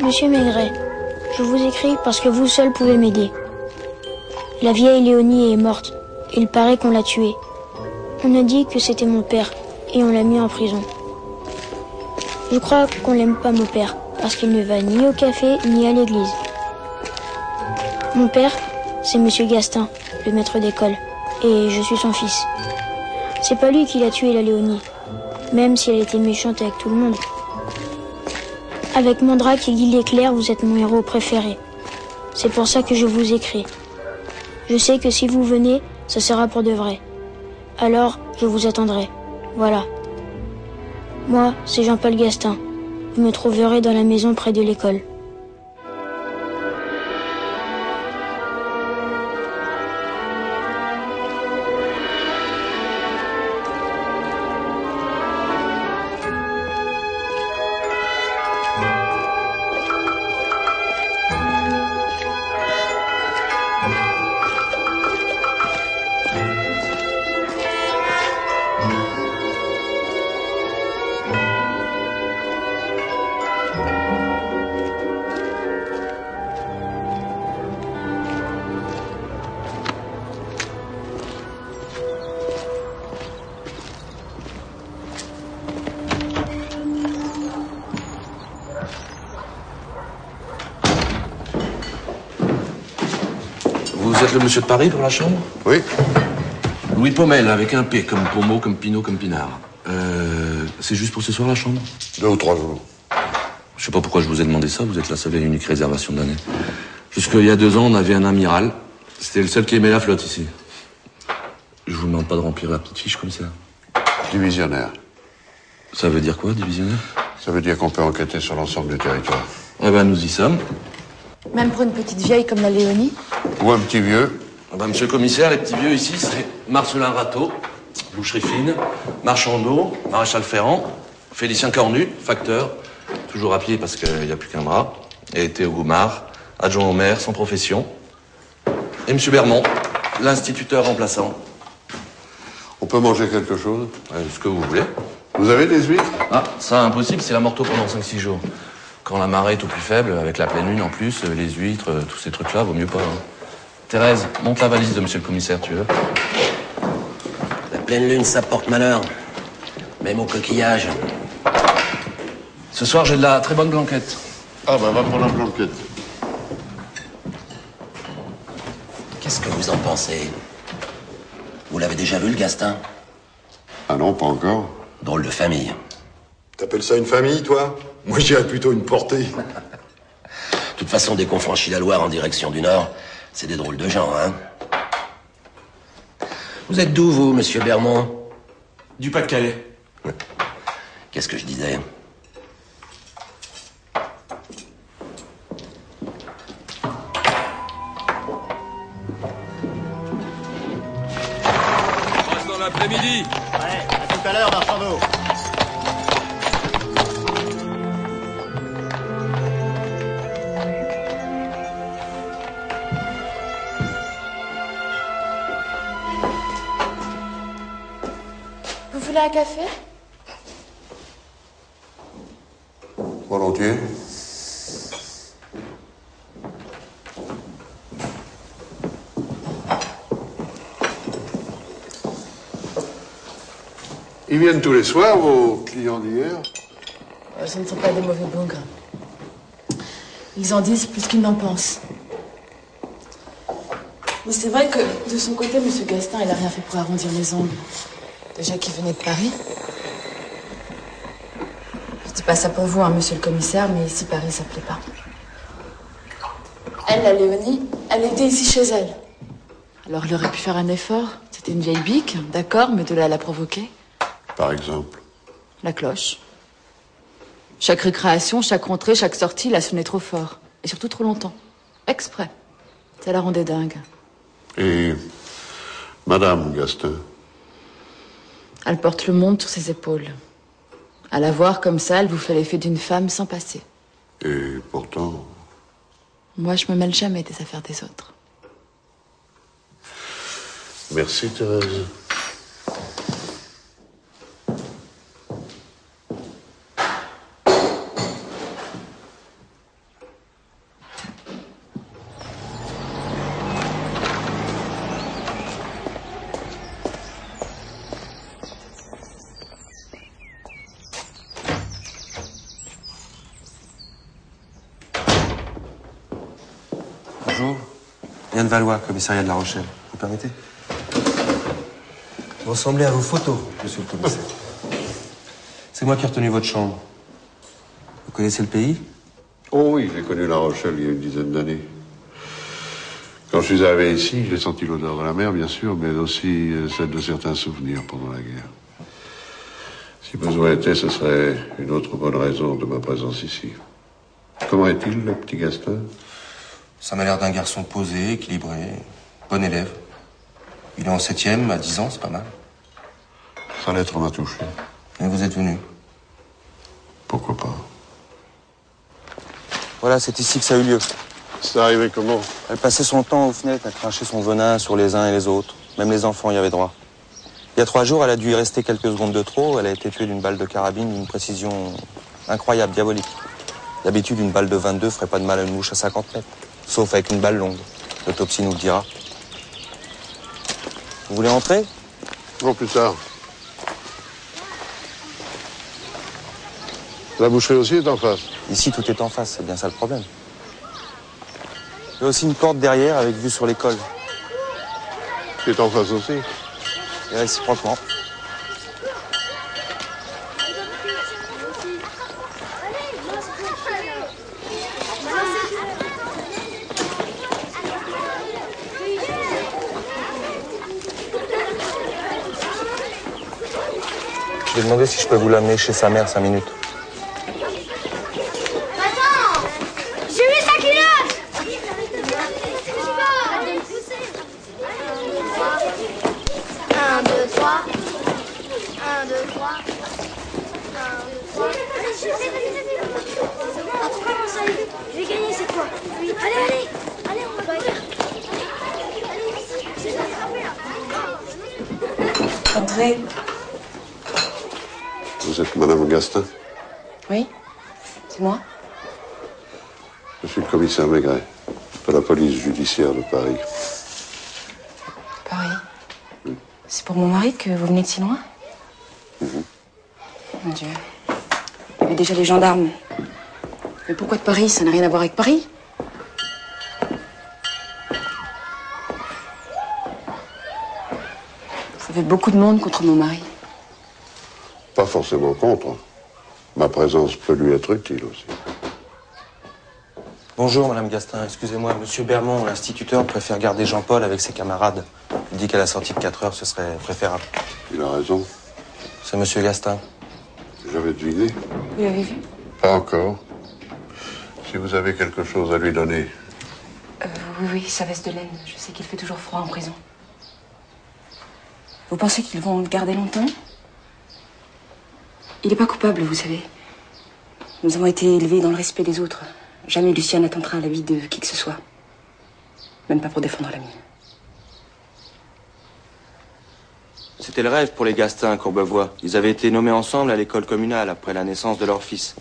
Monsieur Maigret, je vous écris parce que vous seul pouvez m'aider. La vieille Léonie est morte. Il paraît qu'on l'a tuée. On a dit que c'était mon père et on l'a mis en prison. Je crois qu'on l'aime pas, mon père, parce qu'il ne va ni au café ni à l'église. Mon père, c'est Monsieur Gastin, le maître d'école, et je suis son fils. C'est pas lui qui l'a tué, la Léonie, même si elle était méchante avec tout le monde. Avec Mandrake et Guy l'Éclair, vous êtes mon héros préféré. C'est pour ça que je vous écris. Je sais que si vous venez, ça sera pour de vrai. Alors, je vous attendrai. Voilà. Moi, c'est Jean-Paul Gastin. Vous me trouverez dans la maison près de l'école. Vous êtes le monsieur de Paris pour la chambre? Oui. Louis Paumel, avec un P, comme Pommeau, comme Pinot, comme Pinard. C'est juste pour ce soir, la chambre? 2 ou 3 jours. Je sais pas pourquoi je vous ai demandé ça, vous êtes la seule et unique réservation de l'année. Jusqu'il y a 2 ans, on avait un amiral. C'était le seul qui aimait la flotte ici. Je vous demande pas de remplir la petite fiche comme ça. Divisionnaire. Ça veut dire quoi, divisionnaire? Ça veut dire qu'on peut enquêter sur l'ensemble du territoire. Eh ben, nous y sommes. Même pour une petite vieille comme la Léonie? Ou un petit vieux. Ah ben, monsieur le commissaire, les petits vieux ici, c'est Marcelin Rateau, boucherie fine, marchand d'eau, maréchal Ferrand, Félicien Cornu, facteur, toujours à pied parce qu'il n'y a plus qu'un bras, et Théo Goumard, adjoint au maire, sans profession, et monsieur Bermond, l'instituteur remplaçant. On peut manger quelque chose? Ce que vous voulez. Vous avez des huîtres? Ah, ça, impossible, c'est la morteau pendant 5-6 jours. Quand la marée est au plus faible, avec la pleine lune en plus, les huîtres, tous ces trucs-là, vaut mieux pas. Hein. Thérèse, monte la valise de monsieur le commissaire, tu veux? La pleine lune, ça porte malheur. Même au coquillage. Ce soir, j'ai de la très bonne blanquette. Ah bah va prendre la blanquette. Qu'est-ce que vous en pensez? Vous l'avez déjà vu, le Gastin? Ah non, pas encore. Drôle de famille. T'appelles ça une famille, toi? Moi, je dirais plutôt une portée. De toute façon, dès qu'on franchit la Loire en direction du Nord, c'est des drôles de gens, hein? Vous êtes d'où, vous, monsieur Bermond? Du Pas-de-Calais. Qu'est-ce que je disais? Passe dans l'après-midi. Ouais, à tout à l'heure, Marchando. Vous voulez un café? Volontiers. Ils viennent tous les soirs, vos clients d'hier? Ce ne sont pas des mauvais bougres. Ils en disent plus qu'ils n'en pensent. Vous Mais c'est vrai que, de son côté, M. Gastin, il a rien fait pour arrondir les angles. Déjà qu'il venait de Paris. Je dis pas ça pour vous, hein, monsieur le commissaire, mais ici, Paris, ça plaît pas. Elle, la Léonie, elle était ici chez elle. Alors, elle aurait pu faire un effort. C'était une vieille bique, d'accord, mais de là à la provoquer. Par exemple. La cloche. Chaque récréation, chaque rentrée, chaque sortie, la sonnait trop fort. Et surtout trop longtemps. Exprès. Ça la rendait dingue. Et Madame Gastin? Elle porte le monde sur ses épaules. À la voir comme ça, elle vous fait l'effet d'une femme sans passé. Et pourtant... Moi, je me mêle jamais des affaires des autres. Merci, Thérèse. Bonjour. Yann Valois, commissariat de La Rochelle. Vous permettez? Vous ressemblez à vos photos, monsieur le commissaire. C'est moi qui ai retenu votre chambre. Vous connaissez le pays? Oh oui, j'ai connu La Rochelle il y a une dizaine d'années. Quand je suis arrivé ici, j'ai senti l'odeur de la mer, bien sûr, mais aussi celle de certains souvenirs pendant la guerre. Si besoin était, ce serait une autre bonne raison de ma présence ici. Comment est-il, le petit Gastin? Ça m'a l'air d'un garçon posé, équilibré, bon élève. Il est en 7e, à 10 ans, c'est pas mal. Sa lettre m'a touché. Et vous êtes venu? Pourquoi pas? Voilà, c'est ici que ça a eu lieu. C'est arrivé comment? Elle passait son temps aux fenêtres à cracher son venin sur les uns et les autres. Même les enfants y avaient droit. Il y a 3 jours, elle a dû y rester quelques secondes de trop. Elle a été tuée d'une balle de carabine d'une précision incroyable, diabolique. D'habitude, une balle de 22 ferait pas de mal à une mouche à 50 mètres. Sauf avec une balle longue. L'autopsie nous le dira. Vous voulez entrer? Non, plus tard. La boucherie aussi est en face. Ici, tout est en face, c'est bien ça le problème. Il y a aussi une porte derrière avec vue sur l'école. Qui est en face aussi. Et réciproquement. Je vais demander si je peux vous l'amener chez sa mère 5 minutes. Attends! J'ai vu sa culotte! 1, 2, 3. 1, 2, 3. 1, 2, 3. Allez, je sais, c'est bon, on commence à aller. Je vais gagner cette fois. Oui. Allez, allez, on va gagner. Allez, ici, j'ai attrapé là. André. Vous êtes Madame Gastin? Oui, c'est moi. Je suis le commissaire Maigret, de la police judiciaire de Paris. Paris. C'est pour mon mari que vous venez de si loin? Mon Dieu. Il y avait déjà les gendarmes. Mais pourquoi de Paris? Ça n'a rien à voir avec Paris. Ça fait beaucoup de monde contre mon mari. Pas forcément contre. Ma présence peut lui être utile aussi. Bonjour, Madame Gastin. Excusez-moi, Monsieur Bermond, l'instituteur, préfère garder Jean-Paul avec ses camarades. Il dit qu'à la sortie de 4 heures, ce serait préférable. Il a raison. C'est Monsieur Gastin. J'avais deviné. Vous l'avez vu? Pas encore. Si vous avez quelque chose à lui donner. Oui, sa veste de laine. Je sais qu'il fait toujours froid en prison. Vous pensez qu'ils vont le garder longtemps? Il n'est pas coupable, vous savez. Nous avons été élevés dans le respect des autres. Jamais Lucien n'attentera à la vie de qui que ce soit. Même pas pour défendre la mienne. C'était le rêve pour les Gastin à Courbevoie. Ils avaient été nommés ensemble à l'école communale après la naissance de leur fils.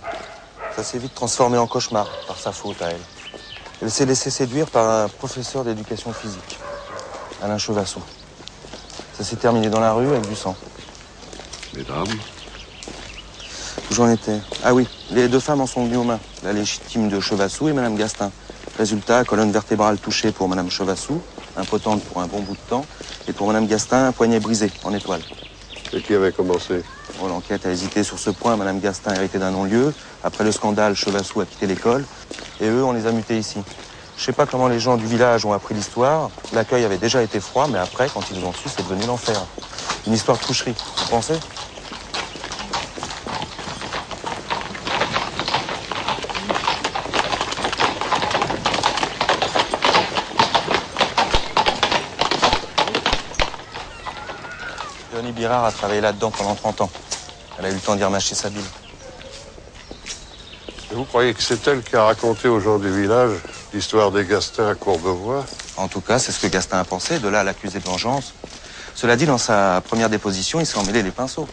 Ça s'est vite transformé en cauchemar par sa faute à elle. Elle s'est laissée séduire par un professeur d'éducation physique, Alain Chevasseau. Ça s'est terminé dans la rue avec du sang. Mesdames. Où j'en étais? Ah oui, les 2 femmes en sont venues aux mains. La légitime de Chevasseau et Madame Gastin. Résultat, colonne vertébrale touchée pour Madame Chevasseau, impotente pour un bon bout de temps, et pour Madame Gastin, un poignet brisé, en étoile. Et qui avait commencé? Bon, l'enquête a hésité sur ce point. Madame Gastin a hérité d'un non-lieu. Après le scandale, Chevassou a quitté l'école. Et eux, on les a mutés ici. Je sais pas comment les gens du village ont appris l'histoire. L'accueil avait déjà été froid, mais après, quand ils ont su, c'est devenu l'enfer. Une histoire de coucherie, vous pensez? Léonie Birard a travaillé là-dedans pendant 30 ans. Elle a eu le temps d'y remâcher sa bile. Et vous croyez que c'est elle qui a raconté aux gens du village l'histoire des Gastins à Courbevoie? En tout cas, c'est ce que Gastin a pensé, de là à l'accuser de vengeance. Cela dit, dans sa première déposition, il s'est emmêlé les pinceaux.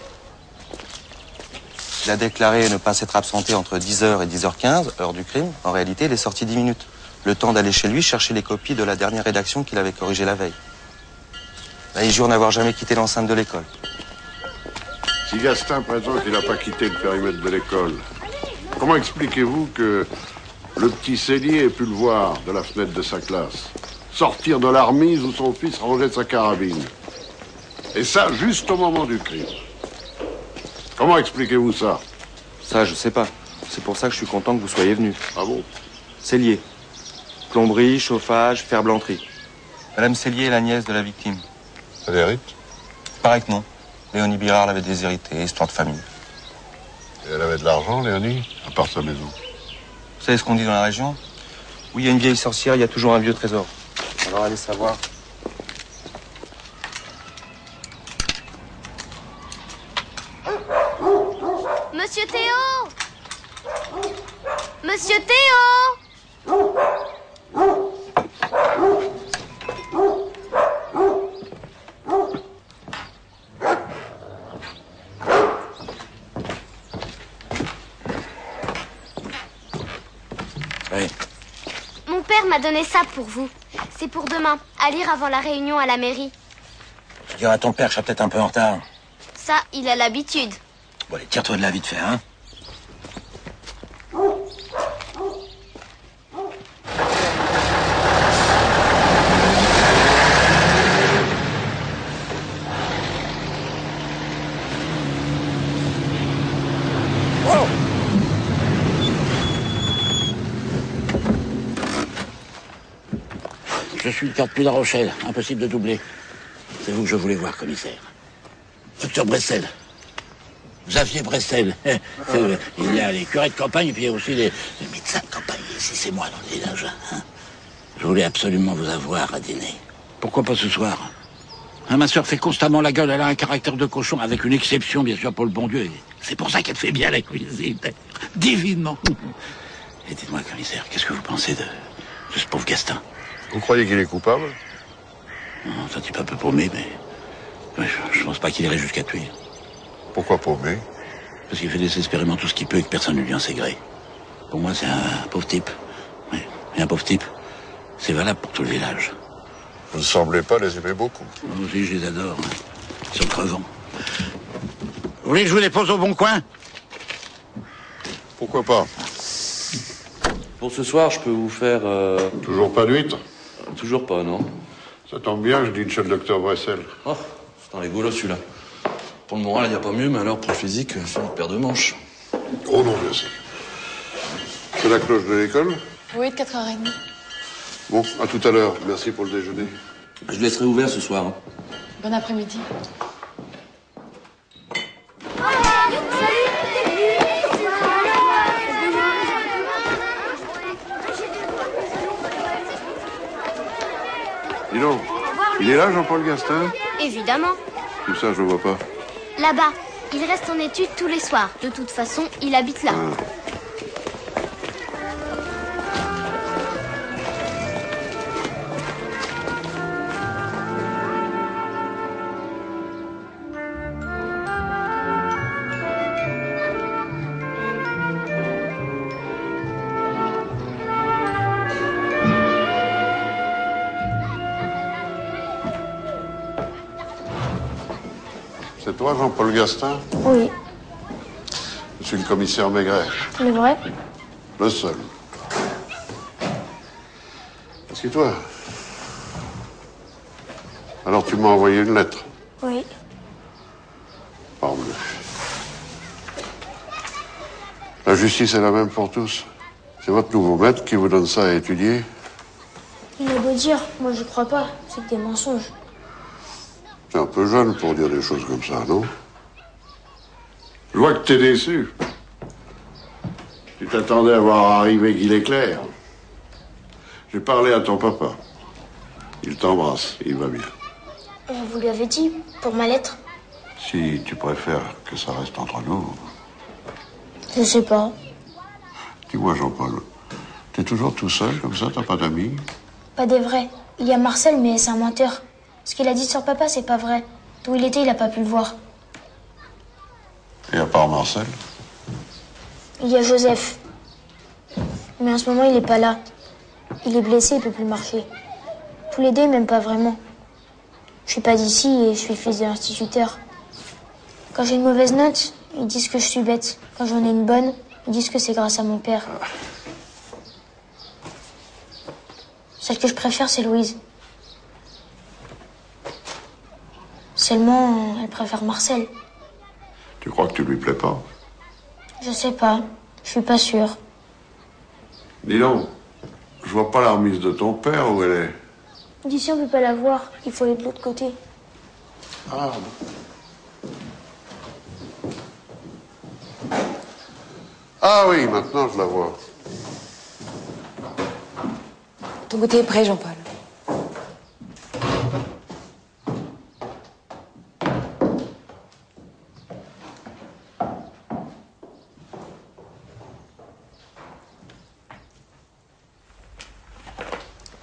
Il a déclaré ne pas s'être absenté entre 10h et 10h15, heure du crime. En réalité, il est sorti 10 minutes. Le temps d'aller chez lui chercher les copies de la dernière rédaction qu'il avait corrigée la veille. Là, il jure n'avoir jamais quitté l'enceinte de l'école. Si Gastin prétend qu'il n'a pas quitté le périmètre de l'école, comment expliquez-vous que le petit Cellier ait pu le voir de la fenêtre de sa classe, sortir de l'armise où son fils rangeait sa carabine? Et ça, juste au moment du crime. Comment expliquez-vous ça? Ça, je sais pas. C'est pour ça que je suis content que vous soyez venu. Ah bon? Cellier. Plomberie, chauffage, ferblanterie. Madame Cellier est la nièce de la victime. Elle hérite? Paraît que non. Léonie Birard l'avait déshéritée, histoire de famille. Et elle avait de l'argent, Léonie, à part sa maison. Vous savez ce qu'on dit dans la région? Où il y a une vieille sorcière, il y a toujours un vieux trésor. Alors allez savoir. Monsieur Théo! Monsieur Théo! Oui. Mon père m'a donné ça pour vous. C'est pour demain, à lire avant la réunion à la mairie. Je dirais à ton père que je serai peut-être un peu en retard. Ça, il a l'habitude. Bon, allez, tire-toi de là vite fait, hein. Je suis le carte plus de La Rochelle. Impossible de doubler. C'est vous que je voulais voir, commissaire. Docteur Bressel. Xavier Bressel. Il y a les curés de campagne et puis il y a aussi les médecins de campagne. C'est moi dans le village. Hein. Je voulais absolument vous avoir à dîner. Pourquoi pas ce soir? Hein, ma soeur fait constamment la gueule. Elle a un caractère de cochon, avec une exception, bien sûr, pour le bon Dieu. C'est pour ça qu'elle fait bien la cuisine. Divinement. Et dites-moi, commissaire, qu'est-ce que vous pensez de ce pauvre Gastin? Vous croyez qu'il est coupable? Non, c'est un type un peu paumé, mais je pense pas qu'il irait jusqu'à tuer. Pourquoi paumé? Parce qu'il fait désespérément tout ce qu'il peut et que personne ne lui en sait gré. Pour moi, c'est un pauvre type. Oui. Et un pauvre type, c'est valable pour tout le village. Vous ne semblez pas les aimer beaucoup. Moi aussi, je les adore. Ils sont crevants. Vous voulez que je vous les pose au bon coin? Pourquoi pas? Pour ce soir, je peux vous faire... Toujours pas d'huître? Toujours pas, non. Ça tombe bien, je dis chez le docteur Bressel. Oh, c'est un rigolo celui-là. Pour le moral, il n'y a pas mieux, mais alors pour le physique, c'est une paire de manches. Oh non, bien sûr. C'est la cloche de l'école? Oui, de 4h30. Bon, à tout à l'heure. Merci pour le déjeuner. Je laisserai ouvert ce soir. Hein. Bon après-midi. Dis donc, il est là, Jean-Paul Gastin? Évidemment. Tout ça, je le vois pas. Là-bas. Il reste en études tous les soirs. De toute façon, il habite là. Ah. C'est toi, Jean-Paul Gastin? Oui. Je suis le commissaire Maigret. Le vrai? Le seul. Assieds-toi. Alors tu m'as envoyé une lettre. Oui. Parbleu. La justice est la même pour tous. C'est votre nouveau maître qui vous donne ça à étudier. Il a beau dire, moi je crois pas, c'est que des mensonges. T'es un peu jeune pour dire des choses comme ça, non? Je vois que t'es déçu. Tu t'attendais à voir arriver Guy Leclerc. J'ai parlé à ton papa. Il t'embrasse, il va bien. Vous lui avez dit, pour ma lettre? Si tu préfères que ça reste entre nous. Je sais pas. Dis-moi, Jean-Paul, t'es toujours tout seul comme ça, t'as pas d'amis? Pas des vrais. Il y a Marcel, mais c'est un menteur. Ce qu'il a dit sur papa, c'est pas vrai. D'où il était, il a pas pu le voir. Et à part Marcel? Il y a Joseph. Mais en ce moment, il est pas là. Il est blessé, il peut plus marcher. Tous les deux, ils m'aiment pas vraiment. Je suis pas d'ici et je suis fils de l'instituteur. Quand j'ai une mauvaise note, ils disent que je suis bête. Quand j'en ai une bonne, ils disent que c'est grâce à mon père. Celle que je préfère, c'est Louise. Seulement, elle préfère Marcel. Tu crois que tu lui plais pas? Je sais pas. Je suis pas sûre. Dis donc, je vois pas la remise de ton père, où elle est? D'ici, on peut pas la voir. Il faut aller de l'autre côté. Ah. Ah oui, maintenant je la vois. Ton goûter est prêt, Jean-Paul.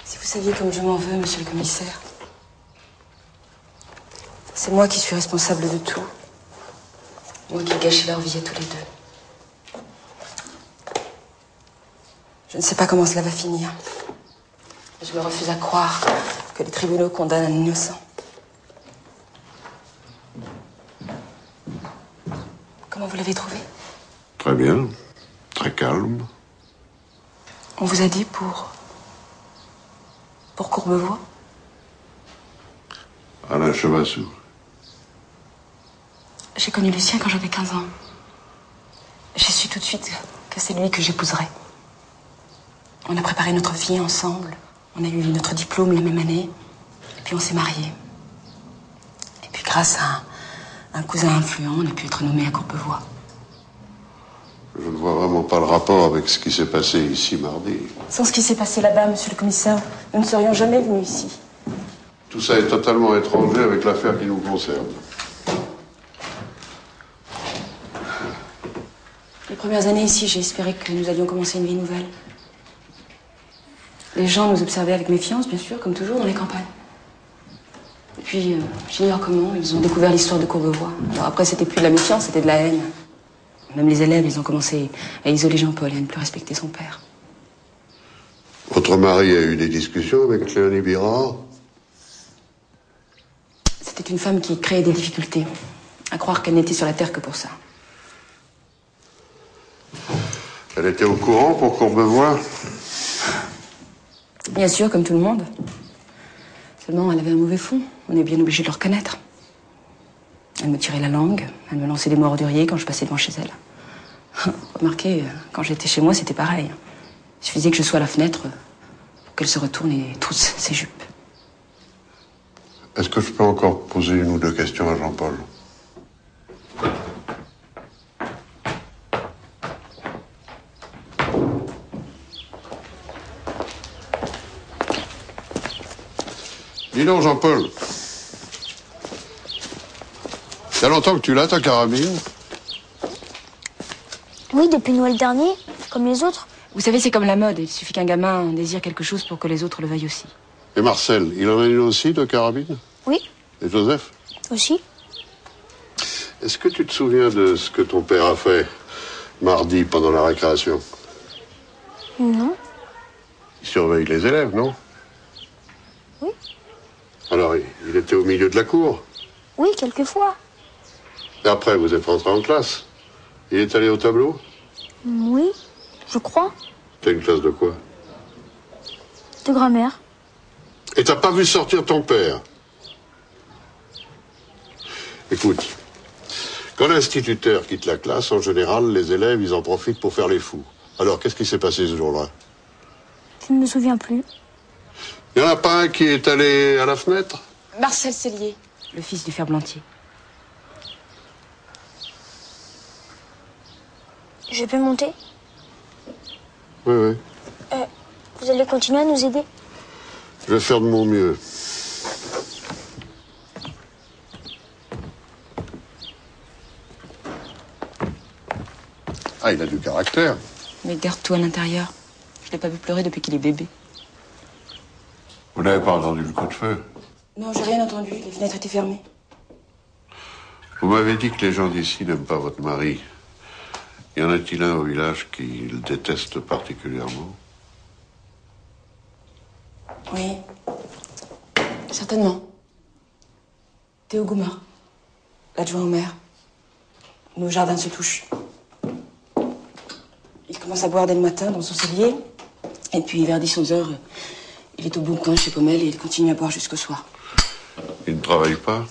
Si vous saviez comme je m'en veux, monsieur le commissaire. C'est moi qui suis responsable de tout. Moi qui ai gâché leur vie à tous les deux. Je ne sais pas comment cela va finir. Je me refuse à croire que les tribunaux condamnent un innocent. Comment vous l'avez trouvé? Très bien, très calme. On vous a dit pour Courbevoie? Alain Chevassou. J'ai connu Lucien quand j'avais 15 ans. J'ai su tout de suite que c'est lui que j'épouserais. On a préparé notre vie ensemble. On a eu notre diplôme la même année. Et puis on s'est mariés. Et puis grâce à un cousin influent, on a pu être nommé à Courbevoie. Je ne vois vraiment pas le rapport avec ce qui s'est passé ici mardi. Sans ce qui s'est passé là-bas, monsieur le commissaire, nous ne serions jamais venus ici. Tout ça est totalement étranger avec l'affaire qui nous concerne. Les premières années ici, j'ai espéré que nous allions commencer une vie nouvelle. Les gens nous observaient avec méfiance, bien sûr, comme toujours dans les campagnes. Et puis, j'ignore comment, ils ont découvert l'histoire de Courbevoie. Alors après, c'était plus de la méfiance, c'était de la haine. Même les élèves, ils ont commencé à isoler Jean-Paul et à ne plus respecter son père. Votre mari a eu des discussions avec Léonie Birard? C'était une femme qui créait des difficultés. À croire qu'elle n'était sur la terre que pour ça. Elle était au courant pour Courbevoie? Bien sûr, comme tout le monde. Seulement, elle avait un mauvais fond. On est bien obligé de le reconnaître. Elle me tirait la langue. Elle me lançait des mots orduriers quand je passais devant chez elle. Remarquez, quand j'étais chez moi, c'était pareil. Il suffisait que je sois à la fenêtre pour qu'elle se retourne et trousse ses jupes. Est-ce que je peux encore poser une ou deux questions à Jean-Paul? Dis donc, Jean-Paul. Il y a longtemps que tu l'as, ta carabine? Oui, depuis Noël dernier, comme les autres. Vous savez, c'est comme la mode. Il suffit qu'un gamin désire quelque chose pour que les autres le veuillent aussi. Et Marcel, il en a une aussi, de carabine? Oui. Et Joseph? Aussi. Est-ce que tu te souviens de ce que ton père a fait mardi pendant la récréation? Non. Il surveille les élèves, non? Oui. Alors, il était au milieu de la cour? Oui, quelquefois. Et après, vous êtes rentré en classe? Il est allé au tableau? Oui, je crois. T'as une classe de quoi? De grammaire. Et t'as pas vu sortir ton père? Écoute, quand l'instituteur quitte la classe, en général, les élèves, ils en profitent pour faire les fous. Alors, qu'est-ce qui s'est passé ce jour-là? Je ne me souviens plus. Il n'y en a pas un qui est allé à la fenêtre? Marcel Cellier, le fils du ferblantier. Je peux monter? Oui, oui. Vous allez continuer à nous aider? Je vais faire de mon mieux. Ah, il a du caractère. Mais garde tout à l'intérieur. Je l'ai pas vu pleurer depuis qu'il est bébé. Vous n'avez pas entendu le coup de feu? Non, j'ai rien entendu. Les fenêtres étaient fermées. Vous m'avez dit que les gens d'ici n'aiment pas votre mari. Y en a-t-il un au village qui le déteste particulièrement? Oui. Certainement. Théo Goumar, l'adjoint au maire. Nos jardins se touchent. Il commence à boire dès le matin dans son cellier. Et puis vers 10-11 heures, il est au bon coin chez Pommel et il continue à boire jusqu'au soir. Il ne travaille pas?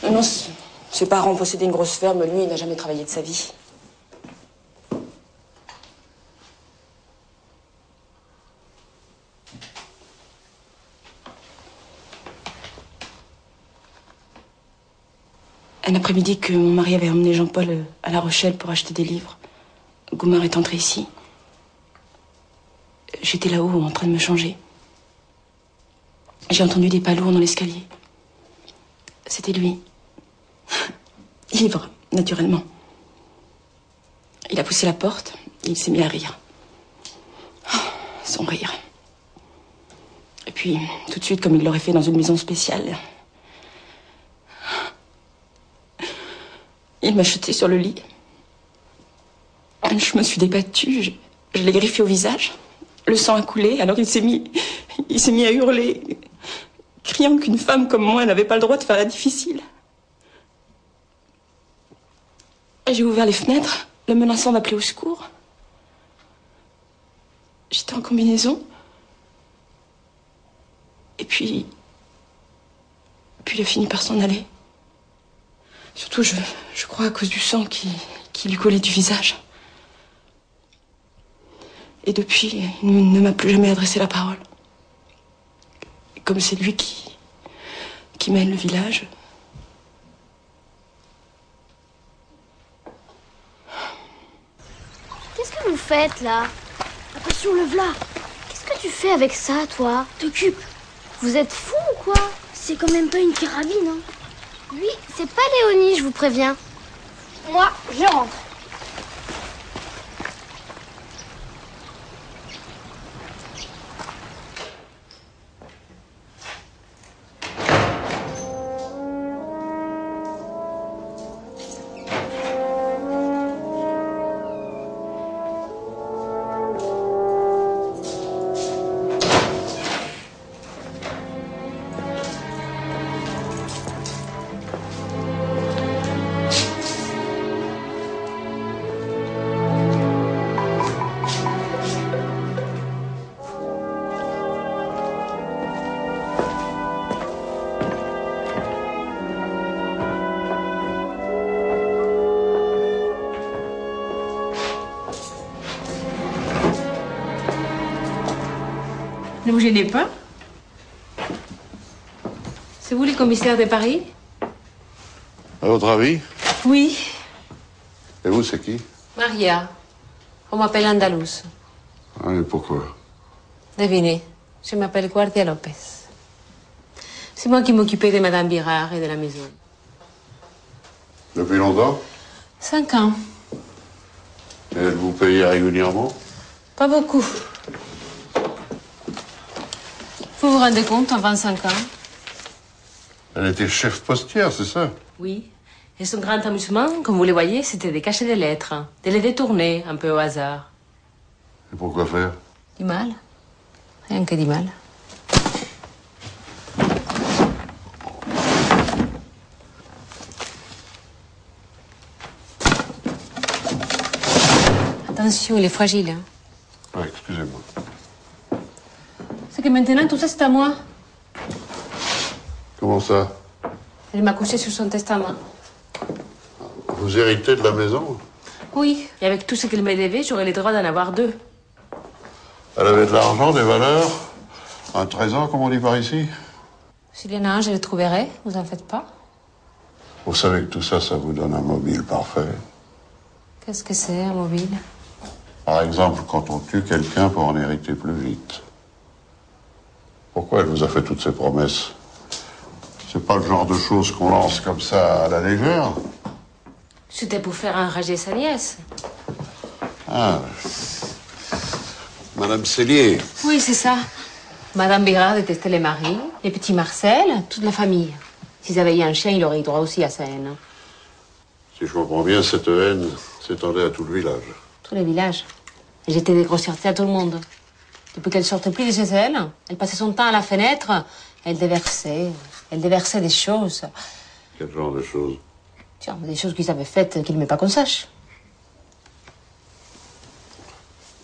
Non, ses parents possédaient une grosse ferme. Lui, il n'a jamais travaillé de sa vie. Un après-midi que mon mari avait emmené Jean-Paul à La Rochelle pour acheter des livres, Goumar est entré ici. J'étais là-haut en train de me changer. J'ai entendu des pas lourds dans l'escalier. C'était lui. Ivre, naturellement. Il a poussé la porte et il s'est mis à rire. Oh, son rire. Et puis, tout de suite, comme il l'aurait fait dans une maison spéciale, il m'a jeté sur le lit. Je me suis débattue, je l'ai griffé au visage. Le sang a coulé, alors il s'est mis à hurler, criant qu'une femme comme moi n'avait pas le droit de faire la difficile. J'ai ouvert les fenêtres, le menaçant d'appeler au secours. J'étais en combinaison. Et puis il a fini par s'en aller. Surtout, je crois à cause du sang qui lui coulait du visage. Et depuis, il ne m'a plus jamais adressé la parole. Comme c'est lui qui mène le village. Qu'est-ce que vous faites, là? Attention, le v'là. Qu'est-ce que tu fais avec ça, toi? T'occupes. Vous êtes fous ou quoi? C'est quand même pas une carabine, hein? Lui, c'est pas Léonie, je vous préviens. Moi, je rentre. Ne vous gênez pas. C'est vous les commissaires de Paris? À votre avis? Oui. Et vous, c'est qui? Maria. On m'appelle Andalouse. Ah, et pourquoi? Devinez, je m'appelle Guardia Lopez. C'est moi qui m'occupais de Madame Birard et de la maison. Depuis longtemps? 5 ans. Et elle vous payait régulièrement? Pas beaucoup. Vous vous rendez compte, en 25 ans? Elle était chef postière, c'est ça? Oui. Et son grand amusement, comme vous le voyez, c'était de cacher des lettres, de les détourner un peu au hasard. Et pourquoi faire? Du mal. Rien que du mal. Attention, il est fragile. Hein. Ouais, excusez-moi. C'est que maintenant, tout ça, c'est à moi. Comment ça? Elle m'a couché sur son testament. Vous héritez de la maison? Oui, et avec tout ce qu'elle me devait, j'aurais le droit d'en avoir 2. Elle avait de l'argent, des valeurs, un trésor, comme on dit par ici. S'il y en a un, je le trouverai, vous en faites pas. Vous savez que tout ça, ça vous donne un mobile parfait. Qu'est-ce que c'est, un mobile? Par exemple, quand on tue quelqu'un pour en hériter plus vite. Pourquoi elle vous a fait toutes ces promesses? C'est pas le genre de choses qu'on lance comme ça à la légère. C'était pour faire enrager sa nièce. Ah. Madame Cellier. Oui, c'est ça. Madame Bérard détestait les maris, les petits Marcel, toute la famille. S'ils avaient eu un chien, il aurait eu droit aussi à sa haine. Si je comprends bien, cette haine s'étendait à tout le village. Tout le village. Elle jetait des grossièretés à tout le monde. Depuis qu'elle sortait plus de chez elle, elle passait son temps à la fenêtre, elle déversait des choses. Quel genre de choses? Tiens, des choses qu'ils avaient faites qu'il n'aimait pas qu'on sache.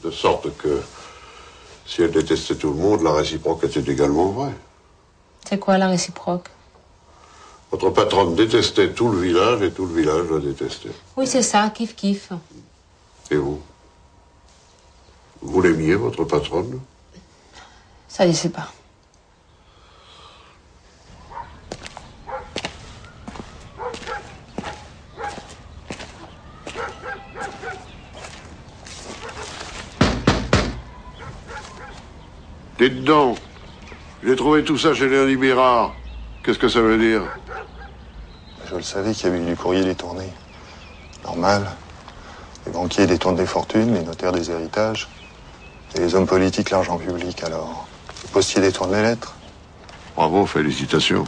De sorte que, si elle détestait tout le monde, la réciproque était également vraie. C'est quoi la réciproque? Votre patronne détestait tout le village et tout le village la détestait. Oui, c'est ça, kiff kiff. Et vous? Vous l'aimiez, votre patronne? Ça, je sais pas. Dites donc, j'ai trouvé tout ça chez Léonie Bérard. Qu'est-ce que ça veut dire? Je le savais qu'il y avait eu du courrier détourné. Normal. Les banquiers détournent des fortunes, les notaires des héritages, et les hommes politiques l'argent public. Alors, le postier détourne les lettres. Bravo, félicitations.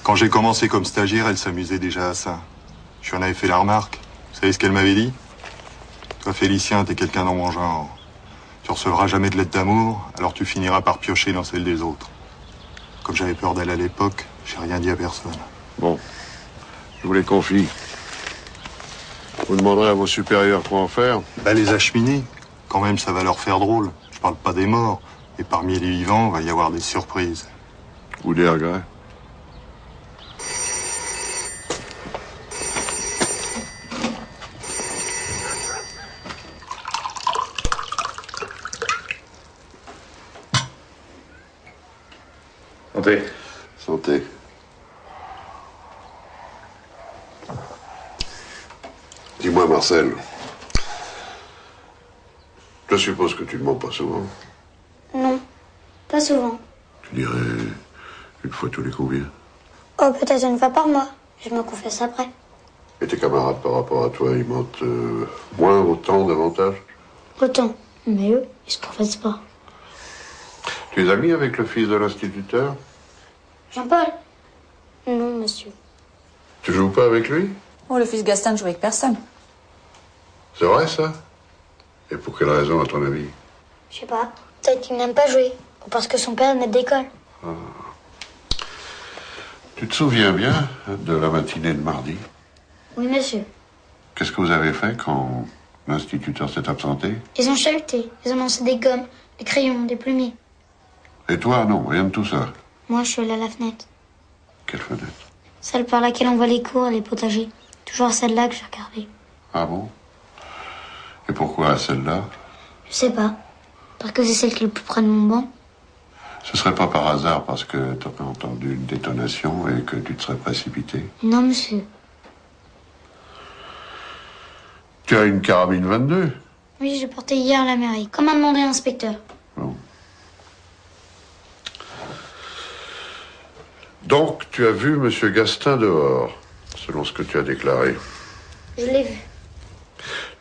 Quand j'ai commencé comme stagiaire, elle s'amusait déjà à ça. Je lui en avais fait la remarque. Vous savez ce qu'elle m'avait dit? Toi, Félicien, t'es quelqu'un dans mon genre. Tu recevras jamais de lettres d'amour, alors tu finiras par piocher dans celles des autres. Comme j'avais peur d'elle à l'époque, j'ai rien dit à personne. Bon, je vous les confie. Vous demanderez à vos supérieurs quoi en faire? Bah, les acheminer. Quand même, ça va leur faire drôle. Je parle pas des morts. Et parmi les vivants, va y avoir des surprises. Ou des regrets? Santé. Santé. Dis-moi, Marcel. Je suppose que tu ne mens pas souvent. Non, pas souvent. Tu dirais une fois tous les combien? Oh, peut-être une fois par mois. Je me confesse après. Et tes camarades par rapport à toi, ils mentent moins, autant, davantage? Autant. Mais eux, ils se confessent pas. Tu es ami avec le fils de l'instituteur? Jean-Paul? Non, monsieur. Tu joues pas avec lui? Oh, le fils Gaston ne joue avec personne. C'est vrai, ça? Et pour quelle raison, à ton avis? Je sais pas. Peut-être qu'il n'aime pas jouer. Ou parce que son père est maître d'école. Ah. Tu te souviens bien de la matinée de mardi? Oui, monsieur. Qu'est-ce que vous avez fait quand l'instituteur s'est absenté? Ils ont chahuté. Ils ont lancé des gommes, des crayons, des plumiers. Et toi, non, rien de tout ça. Moi, je suis allée à la fenêtre. Quelle fenêtre? Celle par laquelle on voit les cours et les potagers. Toujours celle-là que j'ai regardée. Ah bon? Et pourquoi celle-là? Je sais pas. Parce que c'est celle qui est le plus près de mon banc. Ce serait pas par hasard parce que t'aurais entendu une détonation et que tu te serais précipité? Non, monsieur. Tu as une carabine 22? Oui, j'ai porté hier à la mairie, comme a demandé l'inspecteur. Bon. Donc, tu as vu M. Gaston dehors, selon ce que tu as déclaré. Je l'ai vu.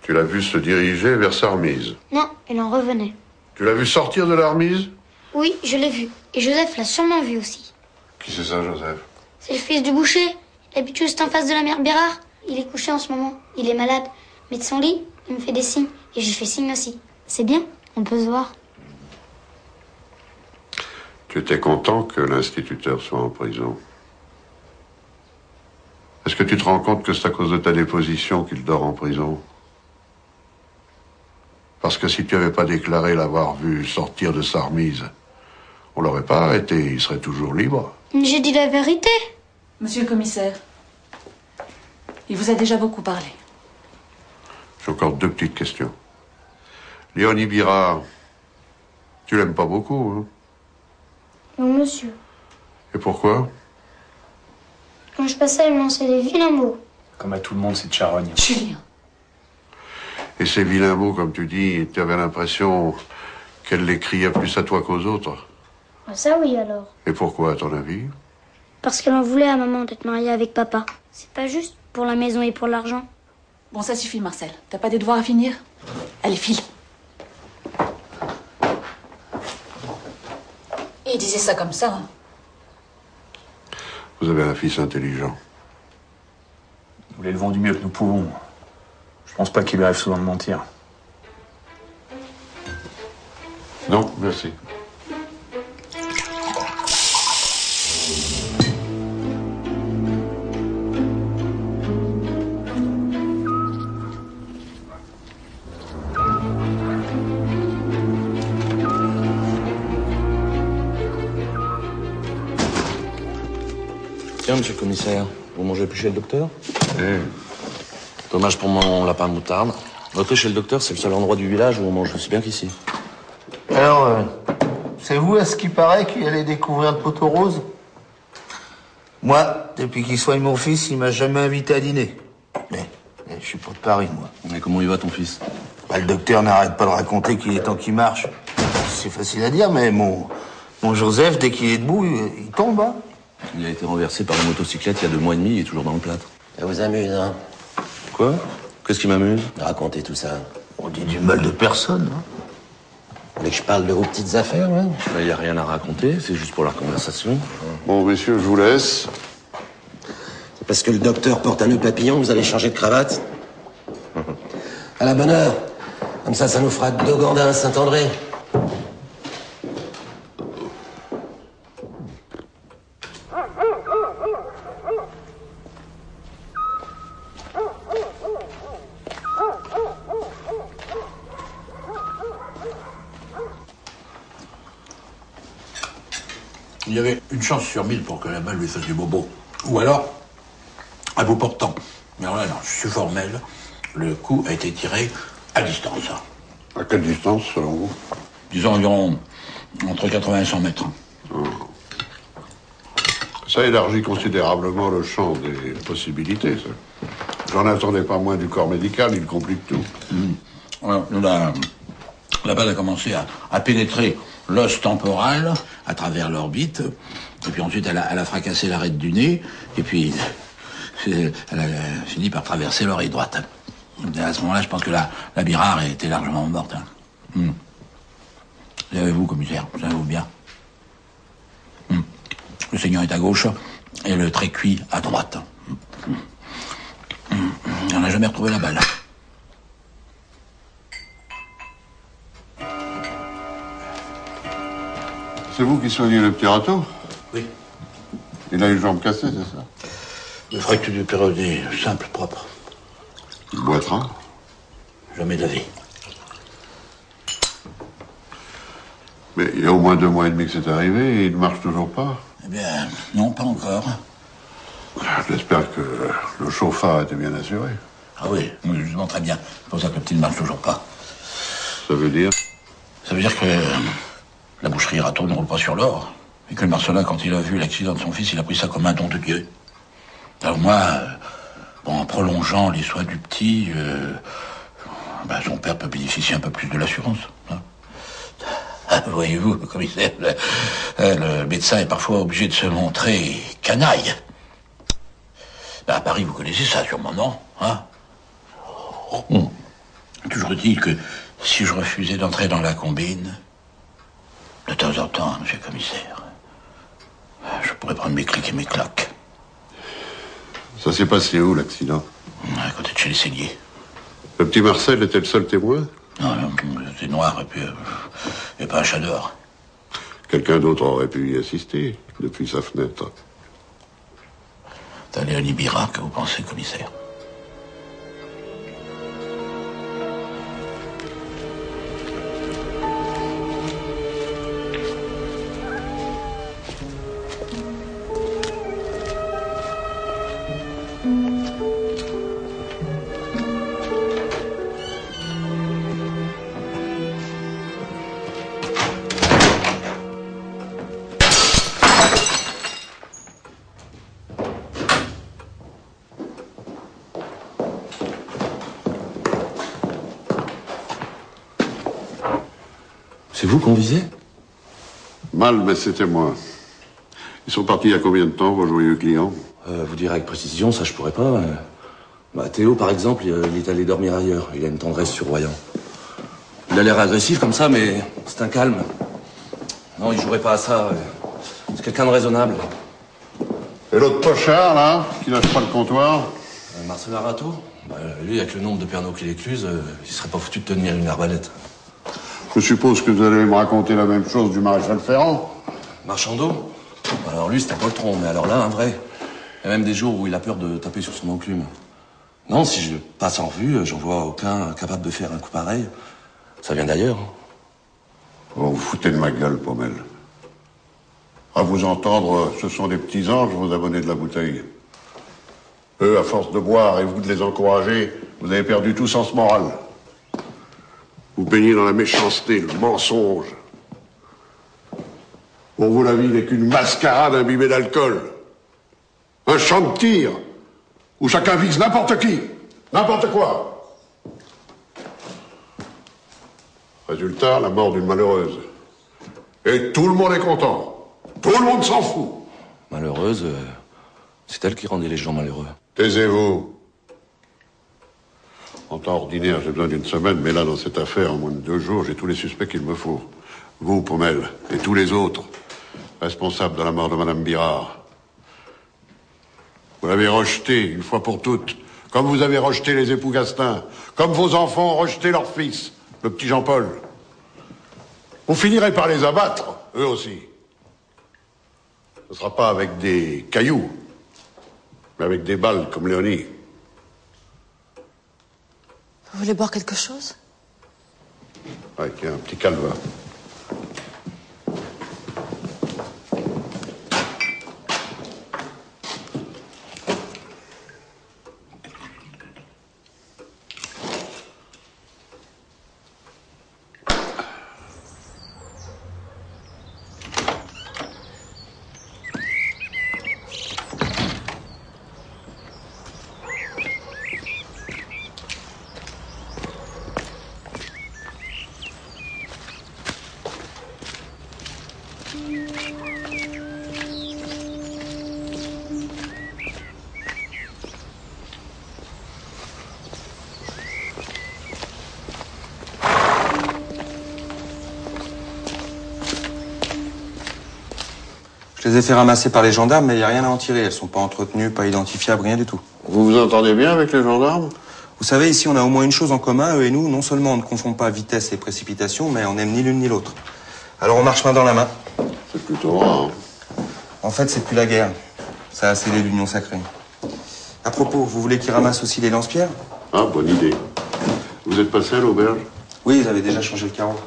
Tu l'as vu se diriger vers sa remise. Non, il en revenait. Tu l'as vu sortir de la remise? Oui, je l'ai vu. Et Joseph l'a sûrement vu aussi. Qui c'est ça, Joseph? C'est le fils du boucher. Il habite juste en face de la mère Bérard. Il est couché en ce moment. Il est malade. Mais de son lit, il me fait des signes. Et je lui fais signe aussi. C'est bien, on peut se voir. Tu étais content que l'instituteur soit en prison. Est-ce que tu te rends compte que c'est à cause de ta déposition qu'il dort en prison? Parce que si tu n'avais pas déclaré l'avoir vu sortir de sa remise, on l'aurait pas arrêté, il serait toujours libre. J'ai dit la vérité. Monsieur le commissaire, il vous a déjà beaucoup parlé. J'ai encore 2 petites questions. Léonie Bira, tu l'aimes pas beaucoup, hein? Non, monsieur. Et pourquoi? Quand je passais, elle me lançait des vilains mots. Comme à tout le monde, c'est de charogne. Julien. Et ces vilains mots, comme tu dis, tu avais l'impression qu'elle les criait plus à toi qu'aux autres. Ah, ça oui, alors. Et pourquoi, à ton avis? Parce qu'elle en voulait à maman d'être mariée avec papa. C'est pas juste pour la maison et pour l'argent. Bon, ça suffit, Marcel. T'as pas des devoirs à finir? Allez, file. Il disait ça comme ça. Hein. Vous avez un fils intelligent. Nous l'élevons du mieux que nous pouvons. Je pense pas qu'il lui arrive souvent de mentir. Non, merci. Tiens, monsieur le commissaire, vous mangez plus chez le docteur? Dommage pour mon lapin moutarde. Votre chez le docteur, c'est le seul endroit du village où on mange aussi bien qu'ici. Alors, c'est vous, à ce qui paraît, qui allez découvrir le poteau rose? Moi, depuis qu'il soigne mon fils, il m'a jamais invité à dîner. Mais je suis pas de Paris, moi. Mais comment il va, ton fils? Bah, le docteur n'arrête pas de raconter qu'il est temps qu'il marche. C'est facile à dire, mais mon Joseph, dès qu'il est debout, il tombe, hein. Il a été renversé par une motocyclette il y a 2 mois et demi, il est toujours dans le plâtre. Ça vous amuse, hein? Quoi? Qu'est-ce qui m'amuse? Racontez tout ça. On dit du mal de personne, hein. Vous voulez que je parle de vos petites affaires, ouais? Il n'y a rien à raconter, c'est juste pour la conversation. Bon, messieurs, je vous laisse. C'est parce que le docteur porte un nœud papillon que vous allez changer de cravate? À la bonne heure. Comme ça nous fera 2 gandins à Saint-André. Il y avait une chance sur 1000 pour que la balle lui fasse du bobo. Ou alors, à bout portant. Mais alors là, non, je suis formel. Le coup a été tiré à distance. À quelle distance, selon vous? Disons environ entre 80 et 100 mètres. Ça élargit considérablement le champ des possibilités, ça. J'en attendais pas moins du corps médical, il complique tout. Alors, la balle a commencé à pénétrer l'os temporal à travers l'orbite, et puis ensuite elle a fracassé l'arête du nez, et puis elle a fini par traverser l'oreille droite. Et à ce moment-là, je pense que la Birard était largement morte. Hein. Savez-vous, commissaire, savez-vous bien. Le saignant est à gauche et le trait cuit à droite. On n'a jamais retrouvé la balle. C'est vous qui soignez le petit râteau? Oui. Il a une jambe cassée, c'est ça? Une fracture du péroné, simple, propre. Il boitera? Jamais de la vie. Mais il y a au moins 2 mois et demi que c'est arrivé et il ne marche toujours pas. Eh bien, non, pas encore. J'espère que le chauffard était bien assuré. Ah oui, justement, très bien. C'est pour ça que le petit ne marche toujours pas. Ça veut dire? Ça veut dire que la boucherie Râteau ne roule pas sur l'or. Et que le Marcelin, quand il a vu l'accident de son fils, il a pris ça comme un don de Dieu. Alors moi, en prolongeant les soins du petit, son père peut bénéficier un peu plus de l'assurance. Hein. Voyez-vous, commissaire, le médecin est parfois obligé de se montrer canaille. À Paris, vous connaissez ça sûrement, non? Hein? Toujours est-il que si je refusais d'entrer dans la combine, de temps en temps, monsieur le commissaire, je pourrais prendre mes clics et mes claques. Ça s'est passé où, l'accident? À côté de chez les Celliers. Le petit Marcel était le seul témoin? Non, c'est noir et puis pas un chat dehors. Quelqu'un d'autre aurait pu y assister depuis sa fenêtre. T'as Léonie Bira, que vous pensez, commissaire? C'est vous qu'on visait? Mal, mais c'était moi. Ils sont partis il y a combien de temps, vos joyeux clients? Vous dire avec précision, ça je pourrais pas. Théo, par exemple, il est allé dormir ailleurs. Il a une tendresse sur Royan. Il a l'air agressif comme ça, mais c'est un calme. Non, il jouerait pas à ça. C'est quelqu'un de raisonnable. Et l'autre pochard, là, qui lâche pas le comptoir? Marcelin Rateau? Lui, avec le nombre de Pernod qu'il écluse, il serait pas foutu de tenir une arbalète. Je suppose que vous allez me raconter la même chose du maréchal Ferrand. Marchand d'eau? Alors lui, c'est un poltron, mais alors là, un vrai. Il y a même des jours où il a peur de taper sur son enclume. Non, si je passe en revue, j'en vois aucun capable de faire un coup pareil. Ça vient d'ailleurs. Oh, vous foutez de ma gueule, Pommel. À vous entendre, ce sont des petits anges, vos abonnés de la bouteille. Eux, à force de boire et vous de les encourager, vous avez perdu tout sens moral. Vous baignez dans la méchanceté, le mensonge. Pour vous, la vie n'est qu'une mascarade imbibée d'alcool. Un champ de tir où chacun vise n'importe qui, n'importe quoi. Résultat, la mort d'une malheureuse. Et tout le monde est content. Tout le monde s'en fout. Malheureuse, c'est elle qui rendait les gens malheureux. Taisez-vous. En temps ordinaire, j'ai besoin d'une semaine, mais là, dans cette affaire, en moins de 2 jours, j'ai tous les suspects qu'il me faut. Vous, Pommel, et tous les autres, responsables de la mort de Madame Birard. Vous l'avez rejeté, une fois pour toutes, comme vous avez rejeté les époux Gastin, comme vos enfants ont rejeté leur fils, le petit Jean-Paul. Vous finirez par les abattre, eux aussi. Ce ne sera pas avec des cailloux, mais avec des balles, comme Léonie. Vous voulez boire quelque chose? Ouais, tiens, un petit calva. Je les ai fait ramasser par les gendarmes, mais il n'y a rien à en tirer. Elles sont pas entretenues, pas identifiables, rien du tout. Vous vous entendez bien avec les gendarmes? Vous savez, ici, on a au moins une chose en commun, eux et nous. Non seulement on ne confond pas vitesse et précipitation, mais on n'aime ni l'une ni l'autre. Alors on marche main dans la main. C'est plutôt rare. En fait, c'est plus la guerre. Ça a scellé l'union sacrée. À propos, vous voulez qu'ils ramassent aussi les lance-pierres? Ah, bonne idée. Vous êtes passé à l'auberge? Oui, ils avaient déjà changé le carreau.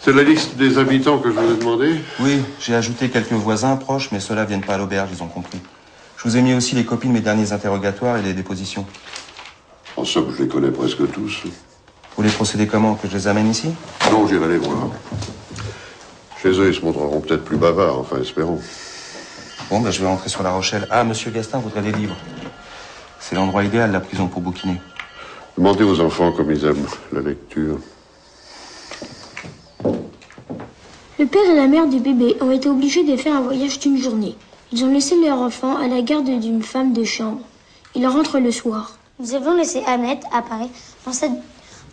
C'est la liste des habitants que je vous ai demandé? Oui, j'ai ajouté quelques voisins proches, mais ceux-là viennent pas à l'auberge, ils ont compris. Je vous ai mis aussi les copies de mes derniers interrogatoires et les dépositions. En somme, je les connais presque tous. Vous voulez procéder comment? Que je les amène ici? Non, j'irai les voir. Chez eux, ils se montreront peut-être plus bavards, enfin, espérons. Bon, ben, je vais rentrer sur La Rochelle. Ah, monsieur Gastin voudrait des livres. C'est l'endroit idéal, la prison, pour bouquiner. Demandez aux enfants comme ils aiment la lecture. Le père et la mère du bébé ont été obligés de faire un voyage d'une journée. Ils ont laissé leur enfant à la garde d'une femme de chambre. Ils rentrent le soir. Nous avons laissé Annette à Paris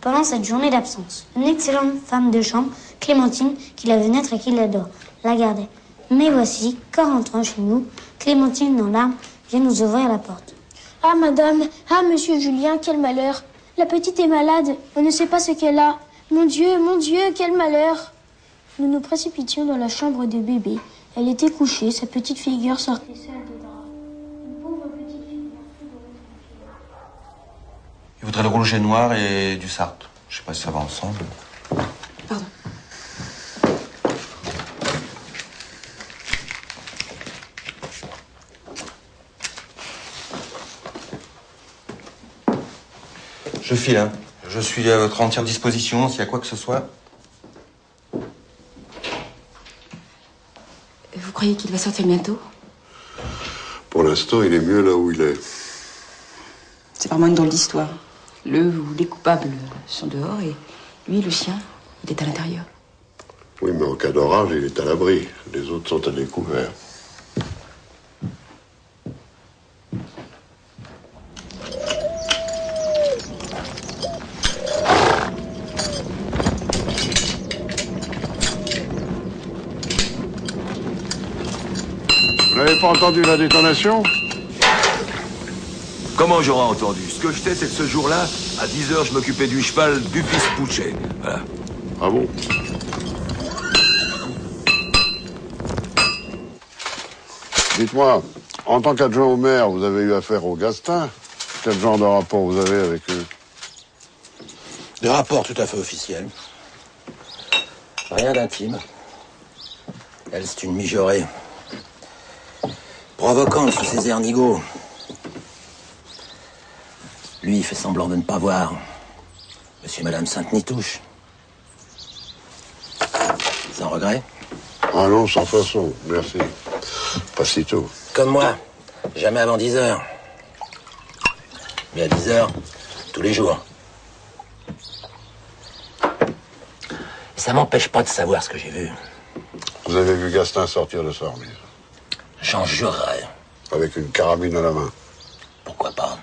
pendant cette journée d'absence. Une excellente femme de chambre, Clémentine, qui la venait et qui l'adore, la gardait. Mais voici qu'en rentrant chez nous, Clémentine, en larmes, vient nous ouvrir la porte. Ah, madame, ah, monsieur Julien, quel malheur. La petite est malade, on ne sait pas ce qu'elle a. Mon Dieu, quel malheur. Nous nous précipitions dans la chambre de bébé. Elle était couchée, sa petite figure sortait seule des draps. Une pauvre petite figure Il voudrait le rouge et noir et du Sarthe. Je sais pas si ça va ensemble. Pardon. Je file, hein. Je suis à votre entière disposition s'il y a quoi que ce soit. Vous croyez qu'il va sortir bientôt? Pour l'instant, il est mieux là où il est. C'est vraiment une drôle d'histoire. Le ou les coupables sont dehors et lui, le chien, Il est à l'intérieur. Oui, mais en cas d'orage, il est à l'abri. Les autres sont à découvert. Vous n'avez pas entendu la détonation? Comment j'aurais entendu? Ce que je sais, c'est que ce jour-là, à 10h, je m'occupais du cheval du fils Pouchet. Voilà. Ah bon? Dites-moi, en tant qu'adjoint au maire, vous avez eu affaire aux Gastins. Quel genre de rapport vous avez avec eux? Des rapports tout à fait officiels. Rien d'intime. Elle, c'est une mijaurée. Provocante sous ses ernigots. Lui, il fait semblant de ne pas voir. Monsieur et Madame Sainte-Nitouche. Sans regret? Ah non, sans façon, merci. Pas si tôt. Comme moi, jamais avant 10h. Mais à 10h, tous les jours. Et ça m'empêche pas de savoir ce que j'ai vu. Vous avez vu Gastin sortir de sa remise? J'en jurerais. Avec une carabine à la main? Pourquoi pas?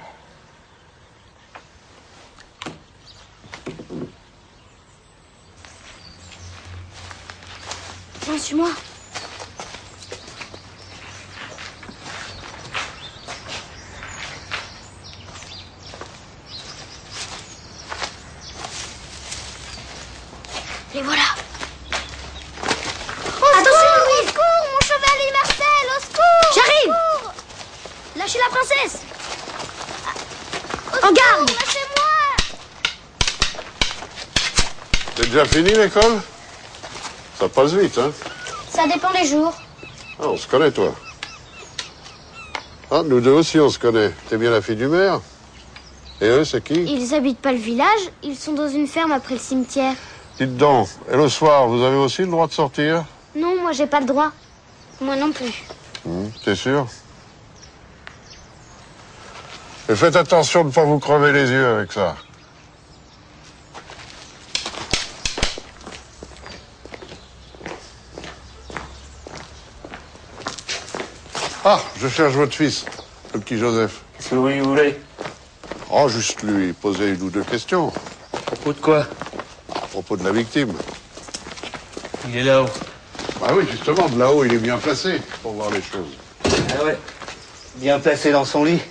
Tiens, suis-moi. Les voilà. Attention, Louis! Au secours, mon chevalier Marcel, au secours! J'arrive! Lâchez la princesse! En garde! Lâchez-moi! C'est déjà fini l'école? Ça passe vite, hein? Ça dépend des jours. Ah, on se connaît, toi. Ah, nous deux aussi, on se connaît. T'es bien la fille du maire? Et eux, c'est qui? Ils habitent pas le village, ils sont dans une ferme après le cimetière. Dites donc, et le soir, vous avez aussi le droit de sortir? Non, moi j'ai pas le droit. Moi non plus. T'es sûr? Et faites attention de ne pas vous crever les yeux avec ça. Ah, je cherche votre fils, le petit Joseph. Qu'est-ce que vous lui voulez? Oh, juste lui poser une ou deux questions. À propos de quoi? À propos de la victime. Il est là-haut. Bah oui, justement, de là-haut, il est bien placé pour voir les choses. Ah ouais. Bien placé dans son lit,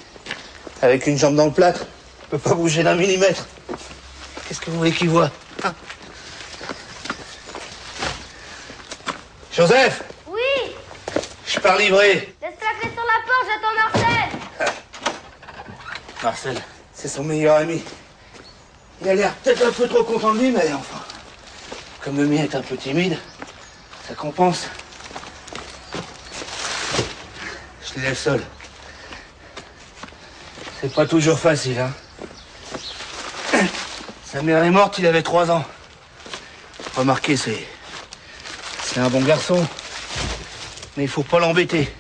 avec une jambe dans le plâtre. Il peut pas bouger d'un millimètre. Qu'est-ce que vous voulez qu'il voie, hein? Joseph! Oui! Je pars livrer. Laisse la clé sur la porte, j'attends Marcel! Marcel, c'est son meilleur ami. Il a l'air peut-être un peu trop content de lui, mais enfin... Comme le mien est un peu timide, ça compense. Je l'ai laisse seul. C'est pas toujours facile, hein. Sa mère est morte, il avait 3 ans. Remarquez, c'est un bon garçon. Mais il faut pas l'embêter.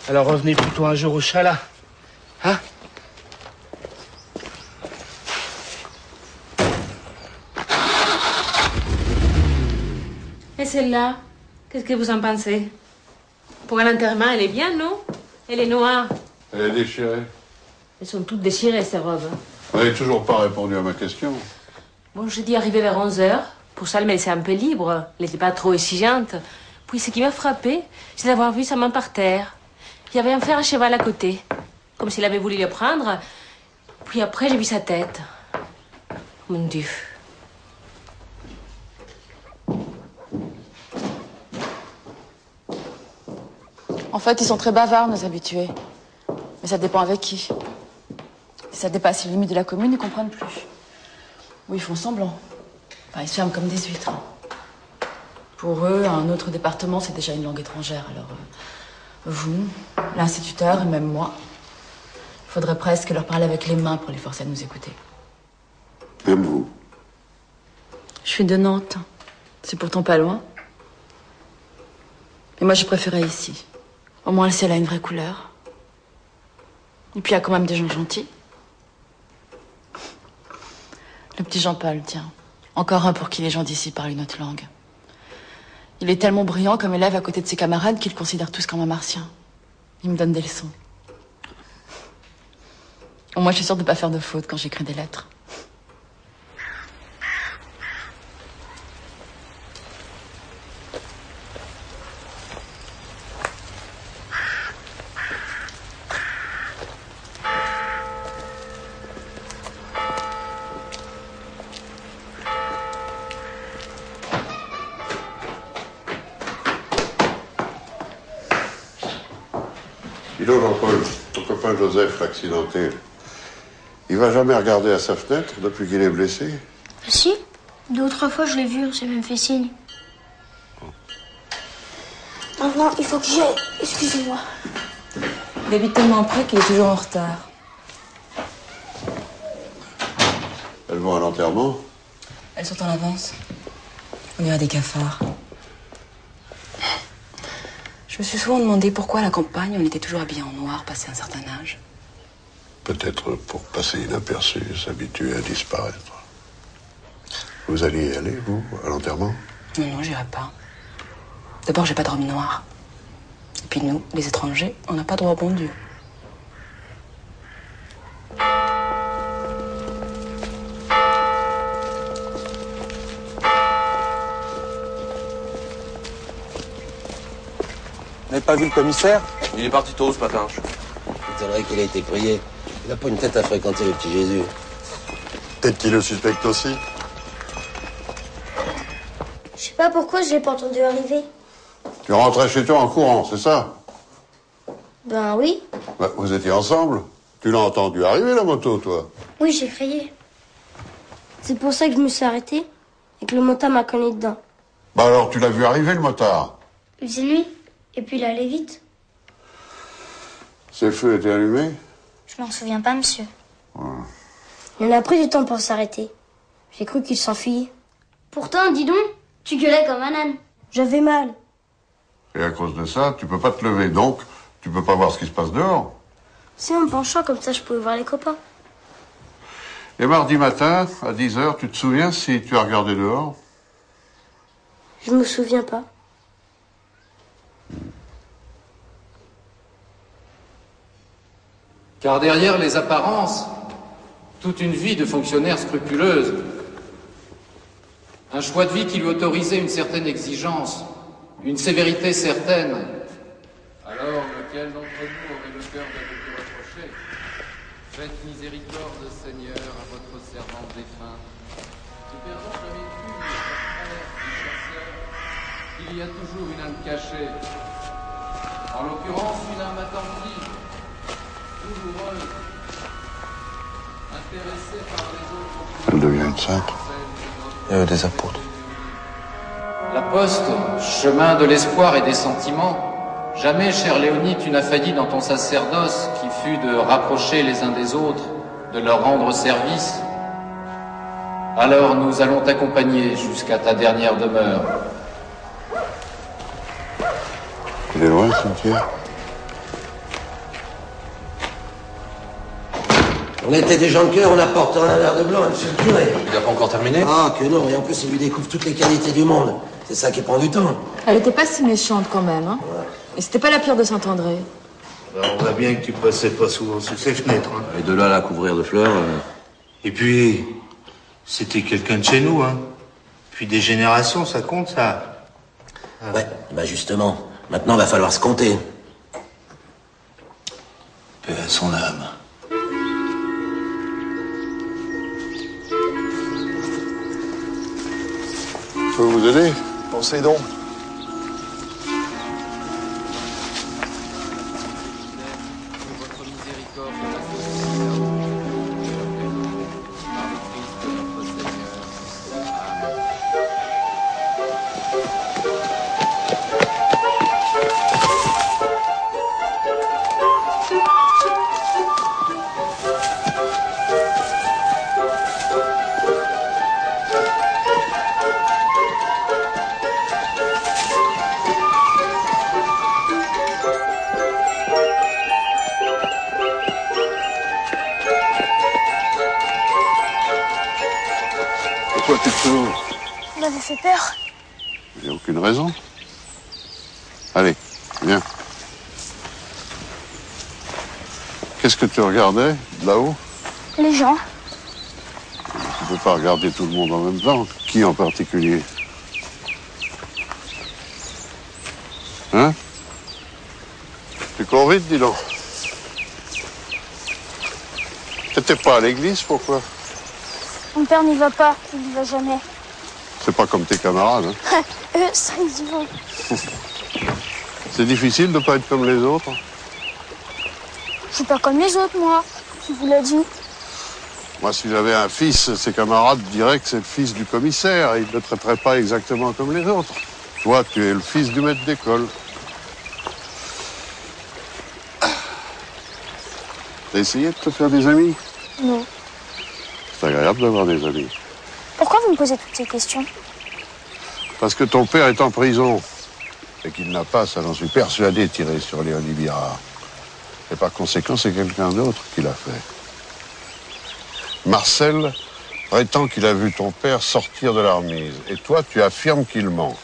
Alors revenez plutôt un jour au chalat. Hein? Et celle-là, qu'est-ce que vous en pensez? Pour un enterrement, elle est bien, non? Elle est noire. Elle est déchirée. Elles sont toutes déchirées, ces robes. Vous n'avez toujours pas répondu à ma question. Bon, j'ai dit arriver vers 11h. Pour ça, elle me laissait un peu libre. Elle n'était pas trop exigeante. Puis ce qui m'a frappé, c'est d'avoir vu sa main par terre. Il y avait un fer à cheval à côté. Comme s'il avait voulu le prendre. Puis après, j'ai vu sa tête. Mon Dieu. En fait, ils sont très bavards, nos habitués. Mais ça dépend avec qui. Si ça dépasse les limites de la commune, ils comprennent plus. Ou ils font semblant. Enfin, ils se ferment comme des huîtres. Pour eux, un autre département, c'est déjà une langue étrangère. Alors, vous, l'instituteur et même moi, il faudrait presque leur parler avec les mains pour les forcer à nous écouter. Même vous. Je suis de Nantes. C'est pourtant pas loin. Mais moi, je préférais ici. Au moins, le ciel a une vraie couleur. Et puis, il y a quand même des gens gentils. Le petit Jean-Paul, tiens. Encore un pour qui les gens d'ici parlent une autre langue. Il est tellement brillant comme élève à côté de ses camarades qu'il considère tous comme un martien. Il me donne des leçons. Moi, je suis sûre de ne pas faire de faute quand j'écris des lettres. Dis donc, Jean-Paul, ton copain Joseph, l'accidenté, il va jamais regarder à sa fenêtre depuis qu'il est blessé? Si, 2 ou 3 fois je l'ai vu, on s'est même fait signe. Maintenant, il faut que j'aille. Excusez-moi. Il habite tellement près qu'il est toujours en retard. Elles vont à l'enterrement? Elles sont en avance. On ira des cafards. Je me suis souvent demandé pourquoi à la campagne on était toujours habillés en noir passé un certain âge. Peut-être pour passer inaperçu, s'habituer à disparaître. Vous alliez y aller, vous, à l'enterrement? Non, j'irai pas. D'abord, j'ai pas de robe noire. Et puis nous, les étrangers, on n'a pas droit au bon Dieu. Vous n'avez pas vu le commissaire? Il est parti tôt ce matin. C'est vrai qu'il a été prié. Il n'a pas une tête à fréquenter le petit Jésus. Peut-être qu'il le suspecte aussi. Je sais pas pourquoi je l'ai pas entendu arriver. Tu rentrais chez toi en courant, c'est ça? Ben oui. Bah, vous étiez ensemble? Tu l'as entendu arriver, la moto, toi? Oui, j'ai frayé. C'est pour ça que je me suis arrêté et que le motard m'a cogné dedans. Bah alors, tu l'as vu arriver, le motard? Il faisait nuit et puis il allait vite. Ses feux étaient allumés? Je m'en souviens pas, monsieur. Il en a pris du temps pour s'arrêter. J'ai cru qu'il s'enfuyait. Pourtant, dis donc, tu gueulais comme un âne. J'avais mal. Et à cause de ça, tu peux pas te lever, donc tu peux pas voir ce qui se passe dehors. Si, en me penchant comme ça, je pouvais voir les copains. Et mardi matin, à 10h, tu te souviens si tu as regardé dehors? Je me souviens pas. Car derrière les apparences, toute une vie de fonctionnaire scrupuleuse, un choix de vie qui lui autorisait une certaine exigence, une sévérité certaine. Alors, lequel d'entre nous aurait le cœur de vous reprocher? Faites miséricorde, Seigneur, à votre servante défunt. Nous perdons jamais de vue, frère et chasseur, qu'il y a toujours une âme cachée. En l'occurrence, une âme attentive, douloureuse, intéressée par les autres. Elle devient une sainte. Des apôtres. La poste, chemin de l'espoir et des sentiments. Jamais, chère Léonie, tu n'as failli dans ton sacerdoce, qui fut de rapprocher les uns des autres, de leur rendre service. Alors nous allons t'accompagner jusqu'à ta dernière demeure. Il est loin, le cimetière? On était des gens de cœur, on apporte un verre de blanc à monsieur le curé. Il n'a pas encore terminé? Ah, que non, et en plus, il lui découvre toutes les qualités du monde. C'est ça qui prend du temps. Elle était pas si méchante quand même, hein. Et c'était pas la pire de Saint-André. Alors, on voit bien que tu passais pas souvent sous ses fenêtres. Hein. Et de là à la couvrir de fleurs. Et puis, c'était quelqu'un de chez nous, hein. Puis des générations, ça compte, ça. Ouais, bah justement. Maintenant, va falloir se compter. Paix à son âme. Je peux vous aider? Pensez donc. Pourquoi t'es chaud? Vous m'avez fait peur. Il n'y a aucune raison. Allez, viens. Qu'est-ce que tu regardais, là-haut? Les gens. Tu peux pas regarder tout le monde en même temps. Qui en particulier? Hein? Tu cours vite, dis donc. T'étais pas à l'église, pourquoi? Mon père n'y va pas, il n'y va jamais. C'est pas comme tes camarades, hein? Eux, ça, ils y vont. C'est difficile de pas être comme les autres. Je suis pas comme les autres, moi. Qui vous l'a dit? Moi, si j'avais un fils, ses camarades diraient que c'est le fils du commissaire. Ils ne le traiteraient pas exactement comme les autres. Toi, tu es le fils du maître d'école. T'as essayé de te faire des amis? Non. C'est agréable d'avoir des amis. Pourquoi vous me posez toutes ces questions? Parce que ton père est en prison. Et qu'il n'a pas, ça j'en suis persuadé, tiré sur Léonie Birard. Et par conséquent, c'est quelqu'un d'autre qui l'a fait. Marcel prétend qu'il a vu ton père sortir de la remise. Et toi, tu affirmes qu'il ment.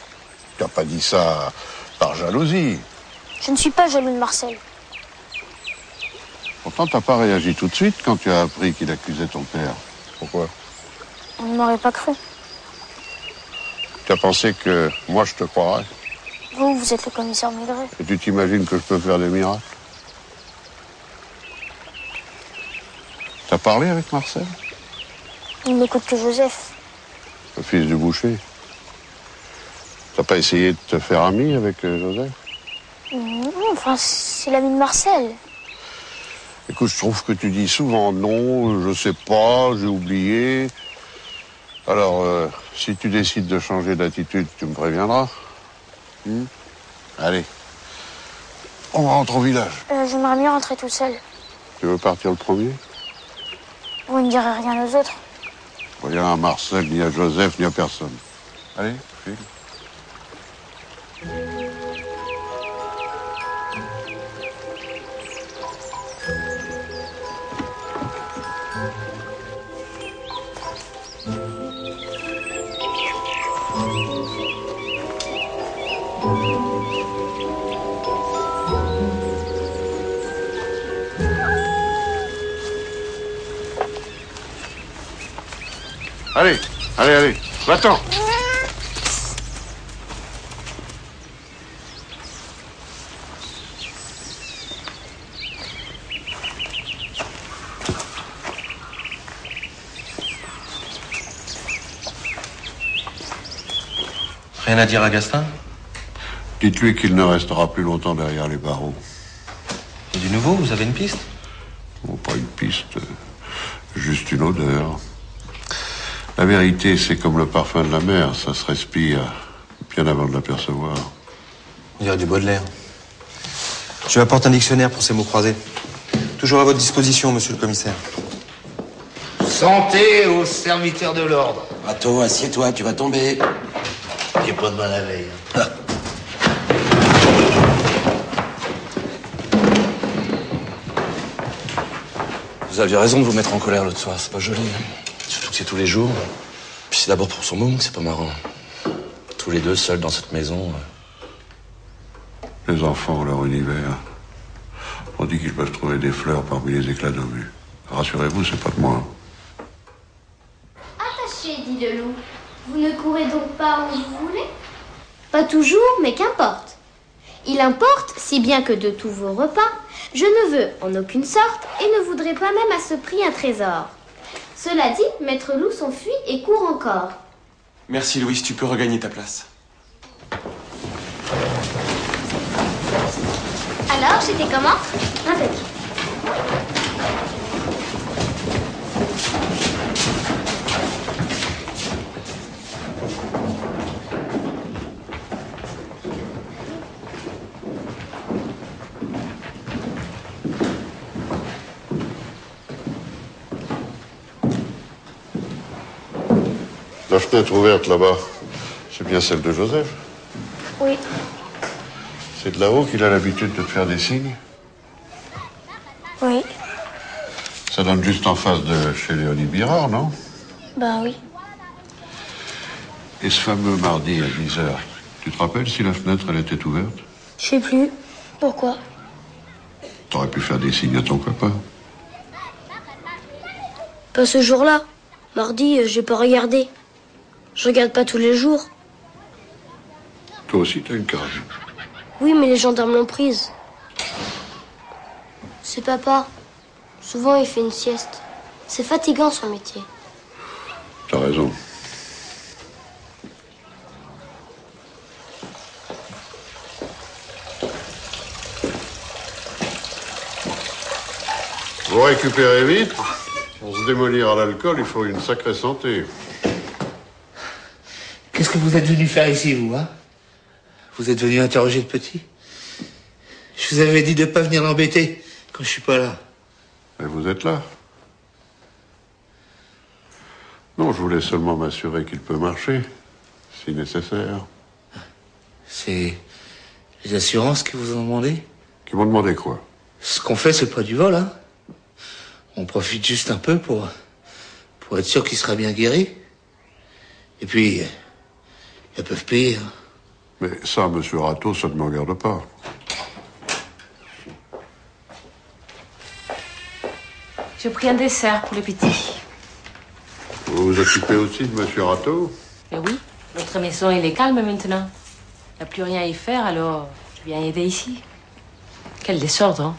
Tu n'as pas dit ça par jalousie. Je ne suis pas jaloux de Marcel. Pourtant, tu n'as pas réagi tout de suite quand tu as appris qu'il accusait ton père. Pourquoi? On ne m'aurait pas cru. Tu as pensé que moi, je te croirais? Vous êtes le commissaire Maigret. Et tu t'imagines que je peux faire des miracles? T'as parlé avec Marcel? Il n'écoute que Joseph. Le fils du boucher. T'as pas essayé de te faire ami avec Joseph? Non, enfin, c'est l'ami de Marcel. Écoute, je trouve que tu dis souvent non, je sais pas, j'ai oublié. Alors, si tu décides de changer d'attitude, tu me préviendras. Allez. On rentre au village. J'aimerais mieux rentrer tout seul. Tu veux partir le premier? Vous ne direz rien aux autres. Il n'y a à Marcel, ni à Joseph, ni à personne. Allez, file. Allez, allez, allez, va-t'en. Rien à dire à Gastin? Dites-lui qu'il ne restera plus longtemps derrière les barreaux. Et du nouveau, vous avez une piste? Oh, pas une piste, juste une odeur. La vérité, c'est comme le parfum de la mer, ça se respire bien avant de l'apercevoir. Il y a du Baudelaire. Je lui apporte un dictionnaire pour ces mots croisés. Toujours à votre disposition, monsieur le commissaire. Santé aux serviteurs de l'ordre. Rato, assieds-toi, tu vas tomber. J'ai pas de mal à la veille. Vous aviez raison de vous mettre en colère l'autre soir, c'est pas joli. Surtout que c'est tous les jours. Puis c'est d'abord pour son môme que c'est pas marrant. Tous les deux seuls dans cette maison. Les enfants ont leur univers. On dit qu'ils peuvent trouver des fleurs parmi les éclats d'obus. Rassurez-vous, c'est pas de moi. Attachez, dit le loup. Vous ne courez donc pas où vous voulez? Pas toujours, mais qu'importe. Il importe, si bien que de tous vos repas, je ne veux en aucune sorte et ne voudrais pas même à ce prix un trésor. Cela dit, Maître Loup s'enfuit et court encore. Merci, Louise, tu peux regagner ta place. Alors, j'étais comment? Impec. La fenêtre ouverte là-bas, c'est bien celle de Joseph. Oui. C'est de là-haut qu'il a l'habitude de te faire des signes. Oui. Ça donne juste en face de chez Léonie Birard, non? Ben oui. Et ce fameux mardi à 10h, tu te rappelles si la fenêtre, elle était ouverte? Je sais plus. Pourquoi? T'aurais pu faire des signes à ton copain. Pas ce jour-là. Mardi, j'ai pas regardé. Je regarde pas tous les jours. Toi aussi, t'as une carte. Oui, mais les gendarmes l'ont prise. C'est papa. Souvent, il fait une sieste. C'est fatigant, son métier. T'as raison. Vous récupérez vite. Pour se démolir à l'alcool, il faut une sacrée santé. Qu'est-ce que vous êtes venu faire ici, vous, hein? Vous êtes venu interroger le petit? Je vous avais dit de pas venir l'embêter quand je suis pas là. Et vous êtes là? Non, je voulais seulement m'assurer qu'il peut marcher, si nécessaire. C'est les assurances qui vous ont demandé? Qui m'ont demandé quoi? Ce qu'on fait, c'est pas du vol, hein. On profite juste un peu pour être sûr qu'il sera bien guéri. Et puis, ils peuvent payer. Hein. Mais ça, monsieur Rateau, ça ne me regarde pas. J'ai pris un dessert pour les petits. Vous vous occupez aussi de monsieur Rateau? Mais oui, notre maison, elle est calme maintenant. Il n'y a plus rien à y faire, alors je viens aider ici. Quel désordre, hein?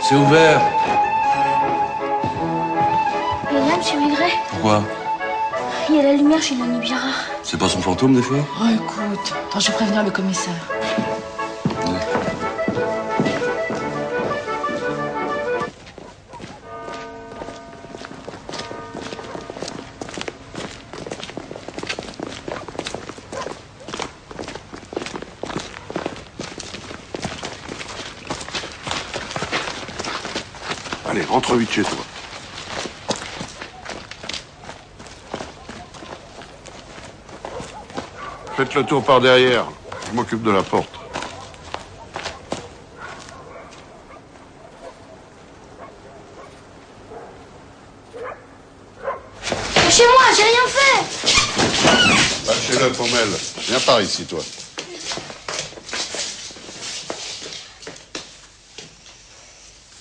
C'est ouvert. Et là, monsieur Maigret, Pourquoi? il y a la lumière chez Lanny Birard. C'est pas son fantôme, des fois? Oh, écoute, attends, je vais prévenir le commissaire. Allez, rentre vite chez toi. Faites le tour par derrière. Je m'occupe de la porte. Chez moi, j'ai rien fait. Lâchez-le, Pommel. Viens par ici, toi.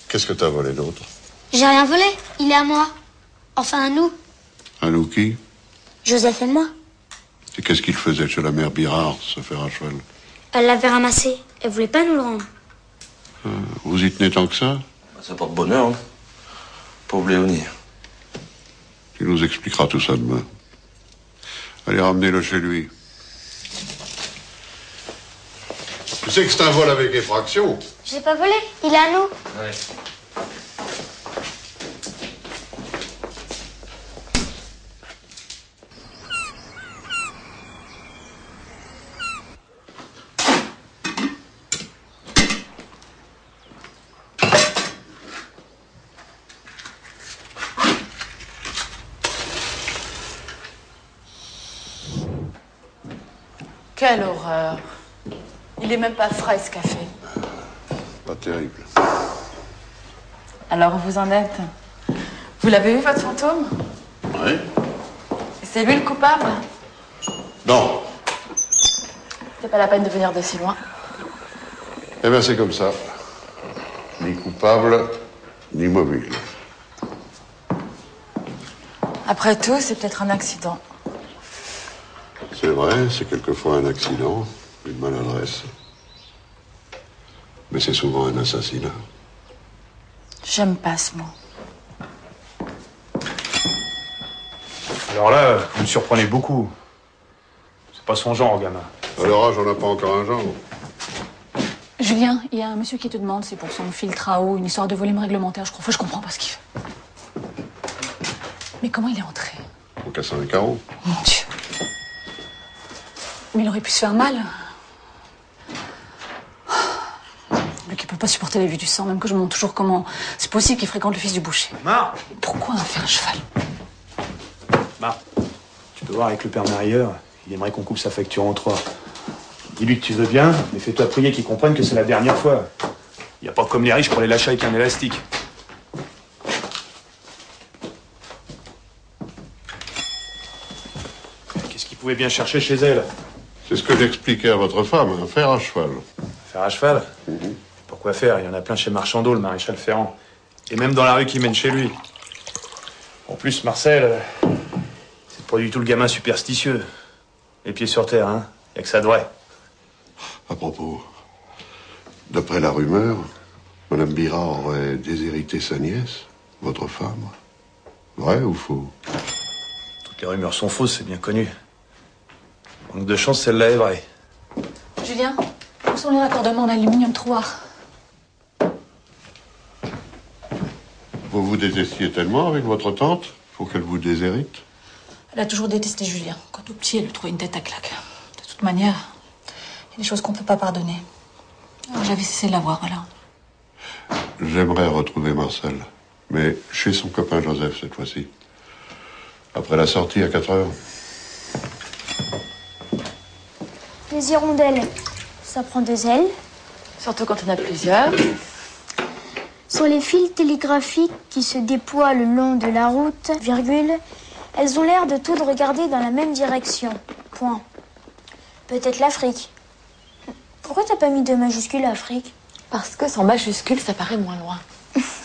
Qu'est-ce que t'as volé d'autre? J'ai rien volé. Il est à moi. Enfin, à nous. À nous qui? Joseph et moi. Et qu'est-ce qu'il faisait chez la mère Birard, ce fer à cheval? Elle l'avait ramassé. Elle voulait pas nous le rendre. Vous y tenez tant que ça? Ça porte bonheur, hein. Pauvre Léonie. Tu nous expliqueras tout ça demain. Allez, ramenez-le chez lui. Tu sais que c'est un vol avec effraction. J'ai pas volé. Il est à nous. Ouais. Quelle horreur. Il est même pas frais, ce café. Pas terrible. Alors, vous en êtes? Vous l'avez vu, votre fantôme? Oui. C'est lui le coupable? Non. C'est pas la peine de venir de si loin. Eh bien, c'est comme ça. Ni coupable, ni mobile. Après tout, c'est peut-être un accident. C'est vrai, c'est quelquefois un accident, une maladresse. Mais c'est souvent un assassinat. J'aime pas ce mot. Alors là, vous me surprenez beaucoup. C'est pas son genre, gamin. À leur âge, on n'a pas encore un genre. Julien, il y a un monsieur qui te demande, c'est pour son filtre à eau, une histoire de volume réglementaire, je crois. Enfin, je comprends pas ce qu'il fait. Mais comment il est entré? En cassant un carreau. Mon Dieu. Mais il aurait pu se faire mal. Lui qui peut pas supporter la vue du sang, même que je me demande toujours comment c'est possible qu'il fréquente le fils du boucher. Mar! Pourquoi en faire un cheval? Mar, tu peux voir avec le père Marieur, il aimerait qu'on coupe sa facture en 3. Dis-lui que tu veux bien, mais fais-toi prier qu'il comprenne que c'est la dernière fois. Il n'y a pas comme les riches pour les lâcher avec un élastique. Qu'est-ce qu'il pouvait bien chercher chez elle? C'est ce que j'expliquais à votre femme, un fer à cheval. Faire à cheval? Pourquoi faire? Il y en a plein chez Marchandeau, le maréchal Ferrand. Et même dans la rue qui mène chez lui. En plus, Marcel, c'est pas du tout le gamin superstitieux. Les pieds sur terre, hein? Y a que ça de vrai. À propos, d'après la rumeur, Madame Birard aurait déshérité sa nièce, votre femme. Vrai ou faux? Toutes les rumeurs sont fausses, c'est bien connu. Manque de chance, celle-là est vraie. Julien, où sont les raccordements en aluminium trottoir? Vous vous détestiez tellement avec votre tante pour qu'elle vous déshérite? Elle a toujours détesté Julien. Quand tout petit, elle lui trouvait une tête à claque. De toute manière, il y a des choses qu'on ne peut pas pardonner. Alors j'avais cessé de la voir, voilà. J'aimerais retrouver Marcel, mais chez son copain Joseph cette fois-ci. Après la sortie à 4 heures. Les hirondelles, ça prend des ailes. Surtout quand on a plusieurs. Sur les fils télégraphiques qui se déploient le long de la route, virgule, elles ont l'air de toutes regarder dans la même direction. Point. Peut-être l'Afrique. Pourquoi t'as pas mis de majuscule Afrique? Parce que sans majuscule, ça paraît moins loin.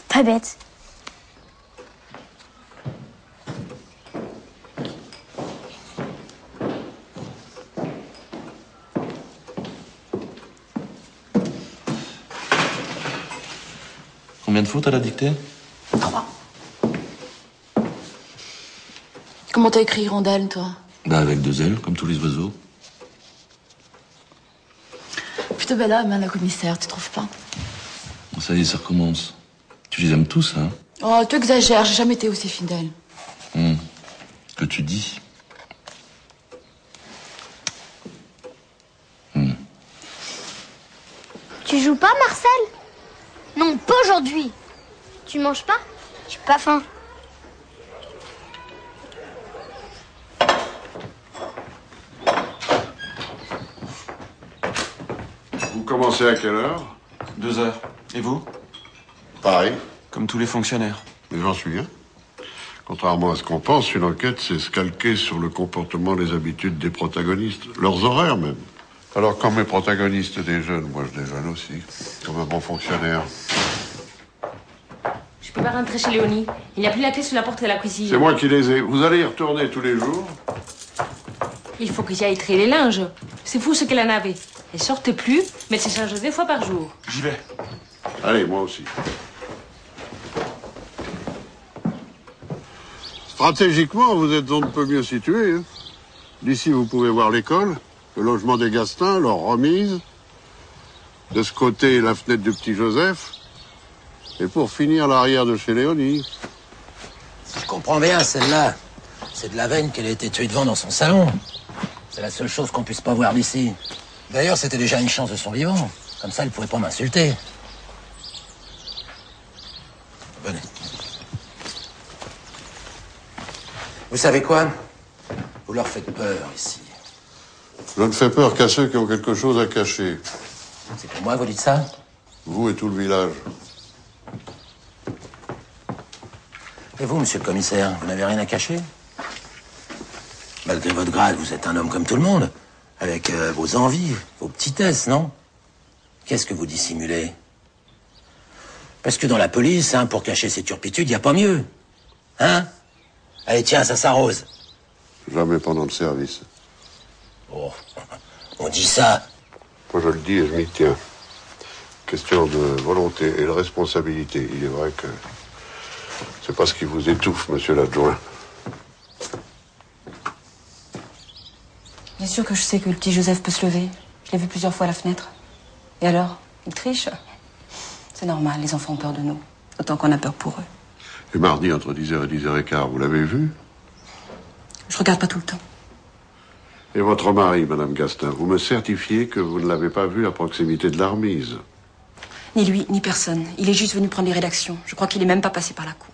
Pas bête. Combien de fautes à la dictée? 3. Comment t'as écrit hirondelle, toi? Bah avec 2 ailes, comme tous les oiseaux. Plutôt bel homme, hein, le commissaire, tu trouves pas? Ça y est, ça recommence. Tu les aimes tous, hein? Oh, tu exagères, j'ai jamais été aussi fidèle. Que tu dis. Tu joues pas, Marcel? Non, pas aujourd'hui. Tu manges pas? J'ai pas faim. Vous commencez à quelle heure? 2 heures. Et vous? Pareil. Comme tous les fonctionnaires. Mais j'en suis un. Contrairement à ce qu'on pense, une enquête, c'est se calquer sur le comportement, les habitudes des protagonistes, leurs horaires même. Alors quand mes protagonistes déjeunent, moi je déjeune aussi, comme un bon fonctionnaire. Je peux pas rentrer chez Léonie. Il n'y a plus la clé sous la porte de la cuisine. C'est moi qui les ai. Vous allez y retourner tous les jours? Il faut que j'aille trier les linges. C'est fou ce qu'elle en avait. Elle sortait plus, mais elle se change 2 fois par jour. J'y vais. Allez, moi aussi. Stratégiquement, vous êtes on ne peut mieux situé. Hein. D'ici, vous pouvez voir l'école, le logement des Gastins, leur remise. De ce côté, la fenêtre du petit Joseph. Et pour finir, l'arrière de chez Léonie. Si je comprends bien, celle-là, c'est de la veine qu'elle a été tuée devant dans son salon. C'est la seule chose qu'on puisse pas voir d'ici. D'ailleurs, c'était déjà une chance de son vivant. Comme ça, elle pouvait pas m'insulter. Venez. Vous savez quoi? Vous leur faites peur ici. Je ne fais peur qu'à ceux qui ont quelque chose à cacher. C'est pour moi, vous dites ça? Vous et tout le village. Et vous, monsieur le commissaire, vous n'avez rien à cacher? Malgré votre grade, vous êtes un homme comme tout le monde, avec vos envies, vos petitesses, non? Qu'est-ce que vous dissimulez? Parce que dans la police, hein, pour cacher ses turpitudes, il n'y a pas mieux. Hein? Allez, tiens, ça s'arrose. Jamais pendant le service. Oh, on dit ça. Moi, je le dis et je m'y tiens. Question de volonté et de responsabilité. Il est vrai que c'est pas ce qui vous étouffe, monsieur l'adjoint. Bien sûr que je sais que le petit Joseph peut se lever. Je l'ai vu plusieurs fois à la fenêtre. Et alors? Il triche? C'est normal, les enfants ont peur de nous. Autant qu'on a peur pour eux. Et mardi, entre 10h et 10h15, vous l'avez vu? Je regarde pas tout le temps. Et votre mari, madame Gastin, vous me certifiez que vous ne l'avez pas vu à proximité de la remise? Ni lui, ni personne. Il est juste venu prendre les rédactions. Je crois qu'il est même pas passé par la cour.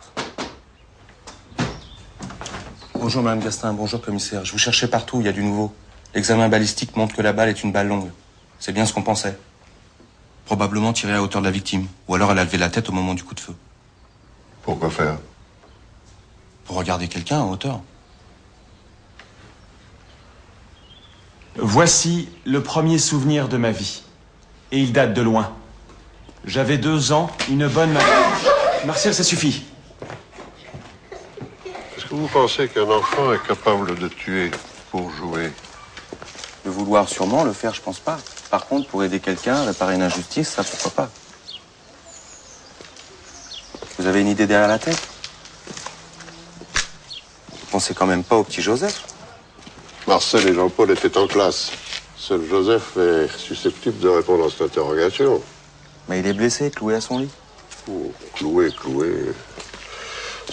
Bonjour, madame Gastin. Bonjour, commissaire. Je vous cherchais partout, il y a du nouveau. L'examen balistique montre que la balle est une balle longue. C'est bien ce qu'on pensait. Probablement tirée à hauteur de la victime. Ou alors elle a levé la tête au moment du coup de feu. Pourquoi faire? Pour regarder quelqu'un en hauteur. Voici le premier souvenir de ma vie. Et il date de loin. J'avais 2 ans, une bonne... Martial, ça suffit. Est-ce que vous pensez qu'un enfant est capable de tuer pour jouer? Le vouloir sûrement, le faire, je pense pas. Par contre, pour aider quelqu'un, réparer une injustice, ça, pourquoi pas. Vous avez une idée derrière la tête? Vous pensez quand même pas au petit Joseph? Marcel et Jean-Paul étaient en classe. Seul Joseph est susceptible de répondre à cette interrogation. Mais il est blessé, cloué à son lit. Oh, cloué.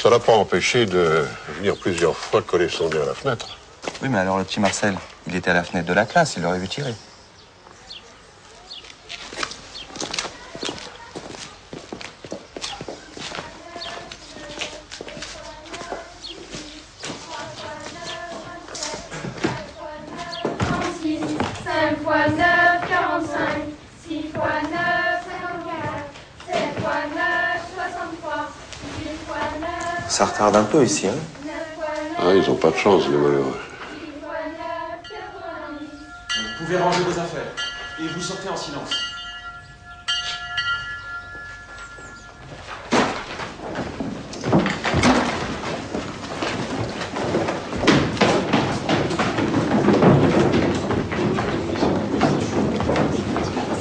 Ça l'a pas empêché de venir plusieurs fois coller son nez à la fenêtre. Oui, mais alors le petit Marcel, il était à la fenêtre de la classe, il l'aurait vu tirer. Ça retarde un peu ici, hein? Ah, ils ont pas de chance, les malheureux. Vous pouvez ranger vos affaires. Et vous sortez en silence.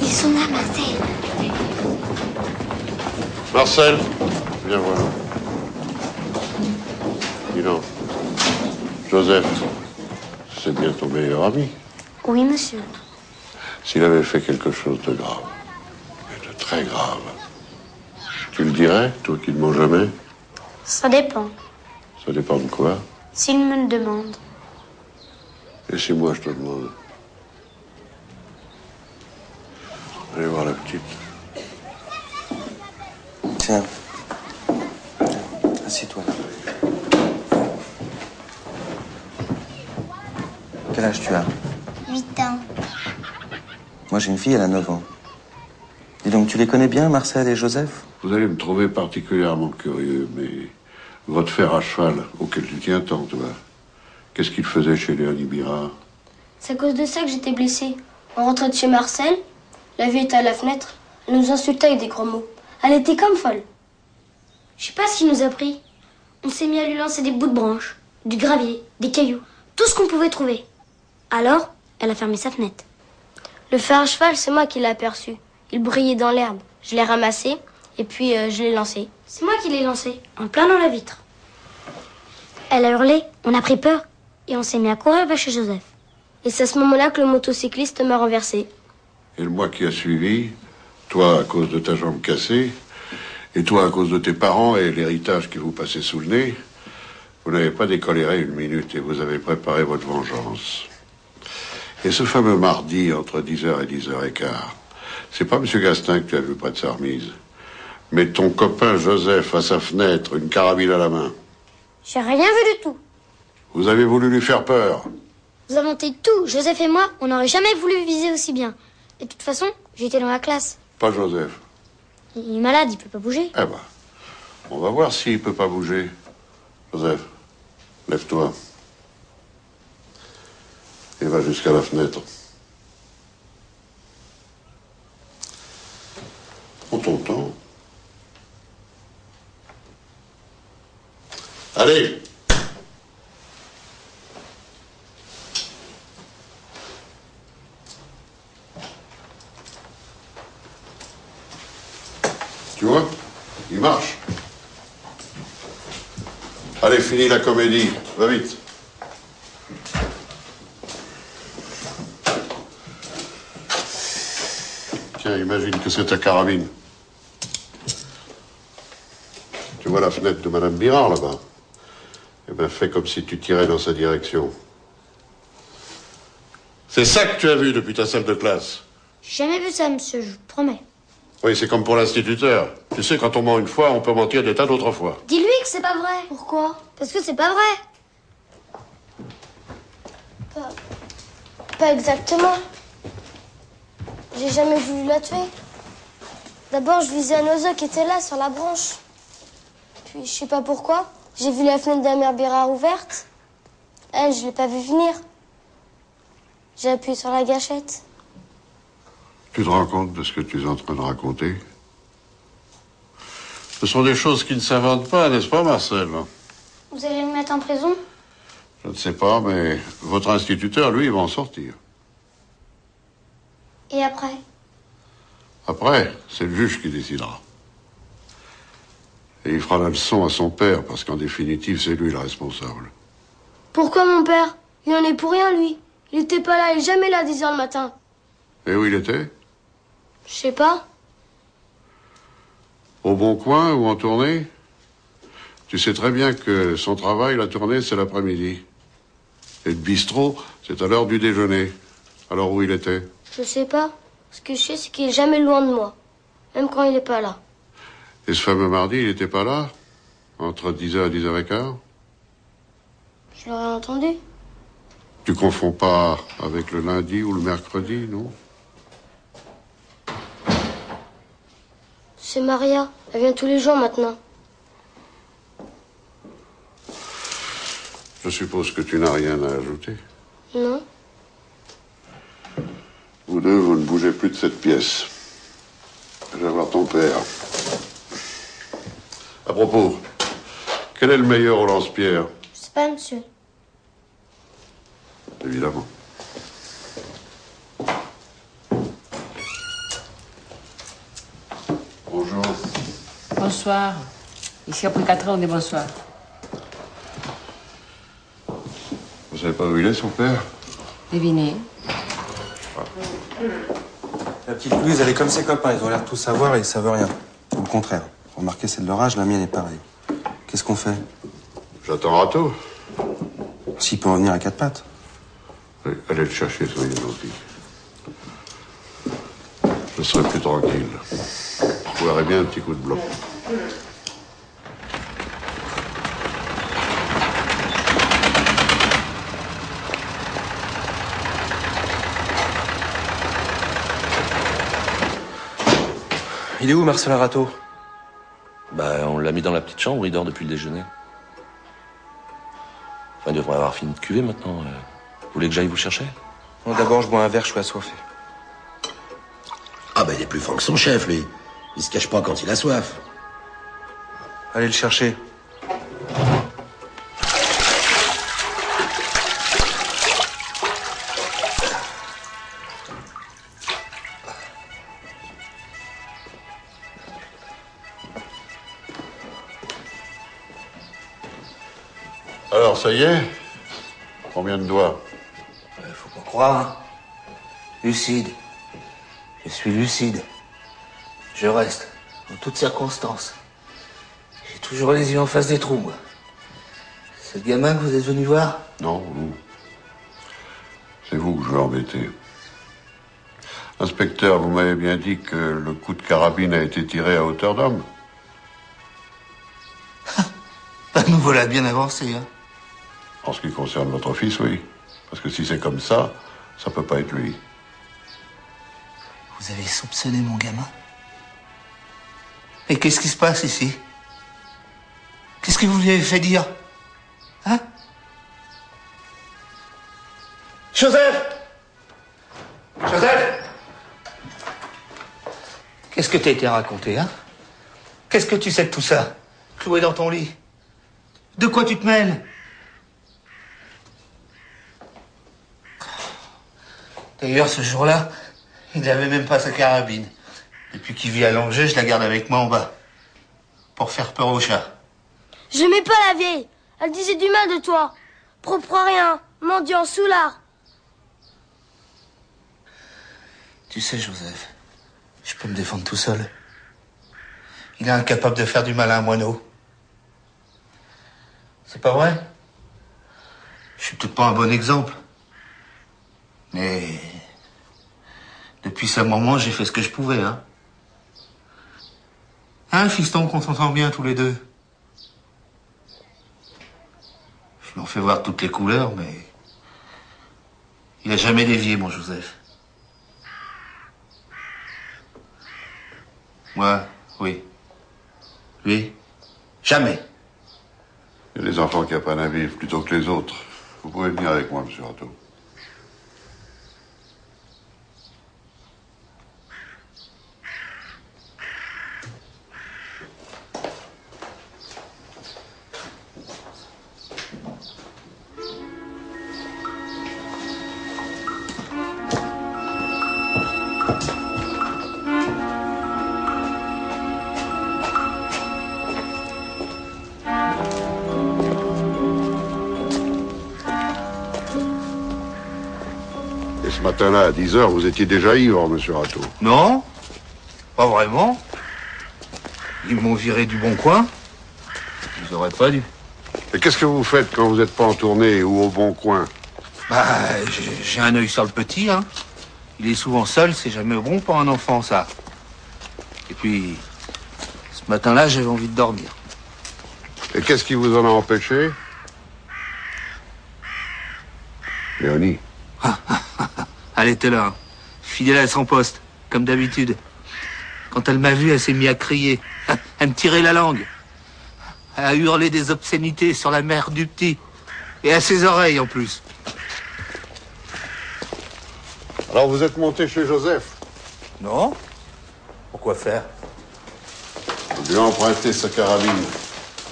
Ils sont là, Marcel. Marcel, viens voir. Dis donc, Joseph, c'est bien ton meilleur ami. Oui, monsieur. S'il avait fait quelque chose de grave, et de très grave, tu le dirais, toi qui ne mens jamais? Ça dépend. Ça dépend de quoi? S'il me le demande. Et si moi je te demande? Allez voir la petite. Tiens. Assieds-toi. Quel âge tu as? 8 ans. Moi, j'ai une fille, elle a 9 ans. Dis donc, tu les connais bien, Marcel et Joseph? Vous allez me trouver particulièrement curieux, mais votre fer à cheval, auquel tu tiens tant, toi, qu'est-ce qu'il faisait chez Léonie Bira? C'est à cause de ça que j'étais blessée. On rentrait de chez Marcel, la vieille était à la fenêtre, elle nous insultait avec des gros mots. Elle était comme folle. Je sais pas ce qu'il nous a pris. On s'est mis à lui lancer des bouts de branches, du gravier, des cailloux, tout ce qu'on pouvait trouver. Alors, elle a fermé sa fenêtre. Le fer à cheval, c'est moi qui l'ai aperçu. Il brillait dans l'herbe. Je l'ai ramassé et puis je l'ai lancé. C'est moi qui l'ai lancé, en plein dans la vitre. Elle a hurlé, on a pris peur et on s'est mis à courir vers chez Joseph. Et c'est à ce moment-là que le motocycliste m'a renversé. Et le mois qui a suivi, toi à cause de ta jambe cassée, et toi à cause de tes parents et l'héritage qui vous passait sous le nez, vous n'avez pas décoléré une minute et vous avez préparé votre vengeance. Et ce fameux mardi, entre 10h et 10h15, c'est pas M. Gastin que tu as vu près de sa remise, mais ton copain Joseph à sa fenêtre, une carabine à la main. J'ai rien vu du tout. Vous avez voulu lui faire peur. Vous inventez tout. Joseph et moi, on n'aurait jamais voulu viser aussi bien. Et de toute façon, j'étais dans la classe. Pas Joseph. Il est malade, il peut pas bouger. Eh ben, on va voir s'il peut pas bouger. Joseph, lève-toi. Et va jusqu'à la fenêtre. Prends ton temps. Allez! Tu vois? Il marche. Allez, finis la comédie. Va vite. Tiens, imagine que c'est ta carabine. Tu vois la fenêtre de Madame Birard, là-bas? Eh bien, fais comme si tu tirais dans sa direction. C'est ça que tu as vu depuis ta salle de classe? J'ai jamais vu ça, monsieur, je vous promets. Oui, c'est comme pour l'instituteur. Tu sais, quand on ment une fois, on peut mentir des tas d'autres fois. Dis-lui que c'est pas vrai. Pourquoi? Parce que c'est pas vrai. Pas exactement. J'ai jamais voulu la tuer. D'abord, je visais un oiseau qui était là, sur la branche. Puis, je sais pas pourquoi, j'ai vu la fenêtre de la mère Birard ouverte. Elle, je l'ai pas vue venir. J'ai appuyé sur la gâchette. Tu te rends compte de ce que tu es en train de raconter? Ce sont des choses qui ne s'inventent pas, n'est-ce pas, Marcel? Vous allez me mettre en prison? Je ne sais pas, mais votre instituteur, lui, il va en sortir. Et après? Après, c'est le juge qui décidera. Et il fera la leçon à son père, parce qu'en définitive, c'est lui le responsable. Pourquoi mon père? Il en est pour rien, lui. Il était pas là, il est jamais là à 10h le matin. Et où il était? Je sais pas. Au Bon Coin ou en tournée? Tu sais très bien que son travail, la tournée, c'est l'après-midi. Et le bistrot, c'est à l'heure du déjeuner. Alors où il était? Je sais pas. Ce que je sais, c'est qu'il est jamais loin de moi. Même quand il est pas là. Et ce fameux mardi, il était pas là? Entre 10h et 10h15? Je l'aurais entendu. Tu confonds pas avec le lundi ou le mercredi, non? C'est Maria. Elle vient tous les jours maintenant. Je suppose que tu n'as rien à ajouter. Non. Vous deux, vous ne bougez plus de cette pièce. Je vais voir ton père. À propos, quel est le meilleur au lance-pierre? Je sais pas, monsieur. Évidemment. Bonjour. Bonsoir. Ici, après 4 heures, on dit bonsoir. Vous savez pas où il est, son père? Devinez. La petite Louise, elle est comme ses copains. Ils ont l'air de tout savoir et ils savent rien. Au contraire. Remarquez, c'est de leur âge, la mienne est pareille. Qu'est-ce qu'on fait? J'attends Rato. S'il peut revenir à 4 pattes. Oui, allez le chercher, soyez gentil. Je serai plus tranquille. Je boirai bien un petit coup de blanc. Il est où, Marcelin Rato? Bah, on l'a mis dans la petite chambre, il dort depuis le déjeuner. Enfin, il devrait avoir fini de cuver maintenant. Vous voulez que j'aille vous chercher? Non, d'abord, je bois un verre, je suis assoiffé. Ah ben il est plus fort que son chef, lui. Il se cache pas quand il a soif. Allez le chercher. Alors, ça y est? Combien de doigts? Faut pas croire, hein. Lucide. Je suis lucide. Je reste, en toutes circonstances. J'ai toujours les yeux en face des trous, moi. C'est le gamin que vous êtes venu voir? Non, vous. C'est vous que je veux embêter. Inspecteur, vous m'avez bien dit que le coup de carabine a été tiré à hauteur d'homme. Nous voilà bien avancés, hein. En ce qui concerne votre fils, oui. Parce que si c'est comme ça peut pas être lui. Vous avez soupçonné mon gamin? Et qu'est-ce qui se passe ici? Qu'est-ce que vous lui avez fait dire? Hein? Joseph! Joseph! Qu'est-ce que t'as été raconté, hein? Qu'est-ce que tu sais de tout ça? Cloué dans ton lit? De quoi tu te mêles? D'ailleurs, ce jour-là, il n'avait même pas sa carabine. Depuis qu'il vit à Langeais, je la garde avec moi en bas. Pour faire peur au chat. J'aimais pas la vieille. Elle disait du mal de toi. Propre à rien, mendiant, soulard. Tu sais, Joseph, je peux me défendre tout seul. Il est incapable de faire du mal à un moineau. C'est pas vrai? Je suis peut-être pas un bon exemple. Mais... depuis ce moment, j'ai fait ce que je pouvais, hein. Hein, fiston, qu'on s'entend bien tous les deux. Je lui en fais voir toutes les couleurs, mais... il a jamais dévié, mon Joseph. Moi, oui. Lui, jamais. Il y a des enfants qui apprennent à vivre plutôt que les autres. Vous pouvez venir avec moi, monsieur Rateau. Ce matin-là, à 10 heures, vous étiez déjà ivre, monsieur Rateau. Non, pas vraiment. Ils m'ont viré du Bon Coin. Ils auraient pas dû. Et qu'est-ce que vous faites quand vous n'êtes pas en tournée ou au Bon Coin? Bah, j'ai un œil sur le petit, hein. Il est souvent seul, c'est jamais bon pour un enfant, ça. Et puis, ce matin-là, j'avais envie de dormir. Et qu'est-ce qui vous en a empêché? Léonie. Elle était là, hein, fidèle à son poste, comme d'habitude. Quand elle m'a vu, elle s'est mise à crier. Elle me tirait la langue. Elle a hurlé des obscénités sur la mère du petit. Et à ses oreilles, en plus. Alors vous êtes monté chez Joseph? Non. Pourquoi faire? Vous lui a emprunté sa carabine.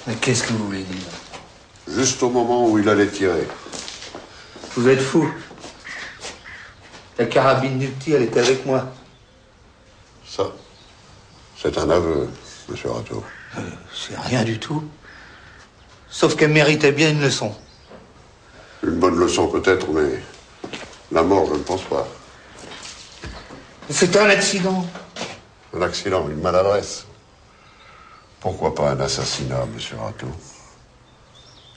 Mais qu'est-ce que vous voulez dire? Juste au moment où il allait tirer. Vous êtes fou. La carabine du petit, elle était avec moi. Ça, c'est un aveu, monsieur Rateau. C'est rien du tout. Sauf qu'elle méritait bien une leçon. Une bonne leçon peut-être, mais la mort, je ne pense pas. C'était un accident. Un accident, une maladresse. Pourquoi pas un assassinat, monsieur Rateau?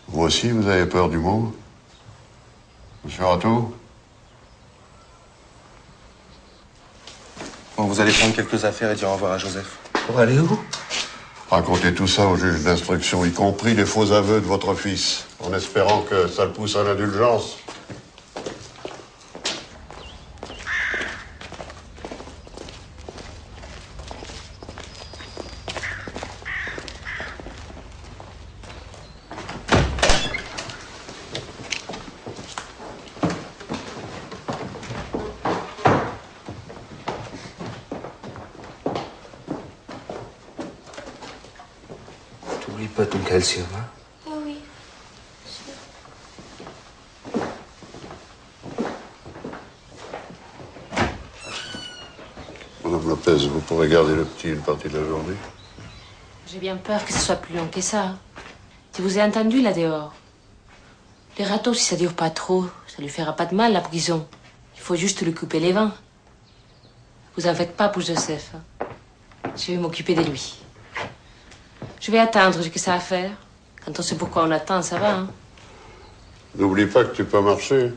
Vous aussi, vous avez peur du mot? Monsieur Rateau? Bon, vous allez prendre quelques affaires et dire au revoir à Joseph. Pour aller où? Racontez tout ça au juge d'instruction, y compris les faux aveux de votre fils, en espérant que ça le pousse à l'indulgence. T'oublies pas ton calcium, hein? Oui. Madame Lopez, vous pourrez garder le petit une partie de la journée? J'ai bien peur que ce soit plus long que ça. Je vous ai entendu là dehors. Les râteaux, si ça dure pas trop, ça lui fera pas de mal, la prison. Il faut juste lui couper les vents. Vous en faites pas pour Joseph. Je vais m'occuper de lui. Je vais attendre, j'ai que ça à faire. Quand on sait pourquoi on attend, ça va, hein. N'oublie pas que tu peux marcher.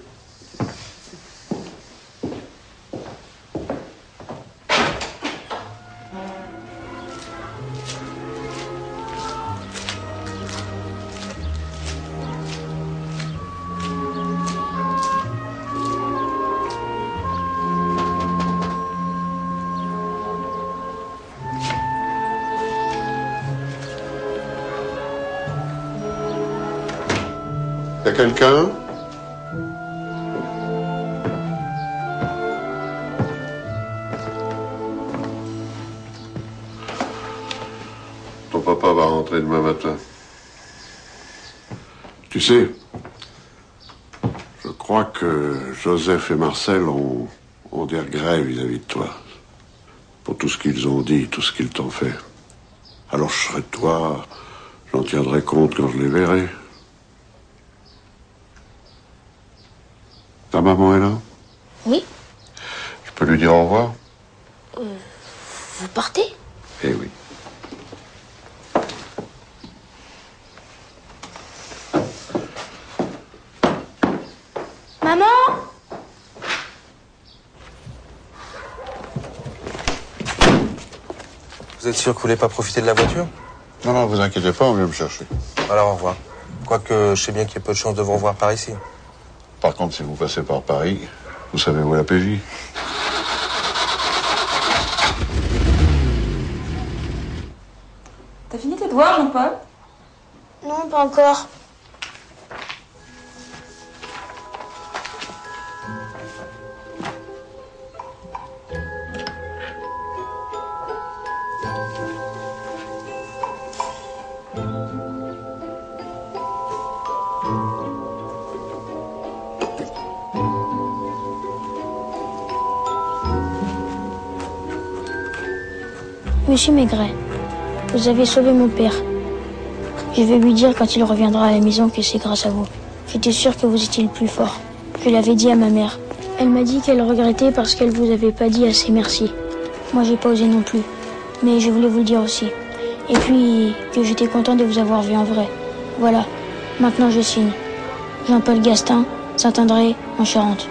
Y a quelqu'un? Ton papa va rentrer demain matin. Tu sais, je crois que Joseph et Marcel ont des regrets vis-à-vis de toi. Pour tout ce qu'ils ont dit, tout ce qu'ils t'ont fait. Alors je serai de toi, j'en tiendrai compte quand je les verrai. Ta maman est là? Oui. Je peux lui dire au revoir? Vous partez? Eh oui. Maman? Vous êtes sûr que vous voulez pas profiter de la voiture? Non, non, vous inquiétez pas, on vient me chercher. Alors au revoir. Quoique je sais bien qu'il y a peu de chances de vous revoir par ici. Par contre, si vous passez par Paris, vous savez où est la PJ? T'as fini tes devoirs, Jean-Paul? Non, pas encore. Monsieur Maigret, vous avez sauvé mon père. Je vais lui dire quand il reviendra à la maison que c'est grâce à vous. J'étais sûre que vous étiez le plus fort. Je l'avais dit à ma mère. Elle m'a dit qu'elle regrettait parce qu'elle vous avait pas dit assez merci. Moi, j'ai pas osé non plus. Mais je voulais vous le dire aussi. Et puis, que j'étais content de vous avoir vu en vrai. Voilà. Maintenant, je signe. Jean-Paul Gastin, Saint-André, en Charente.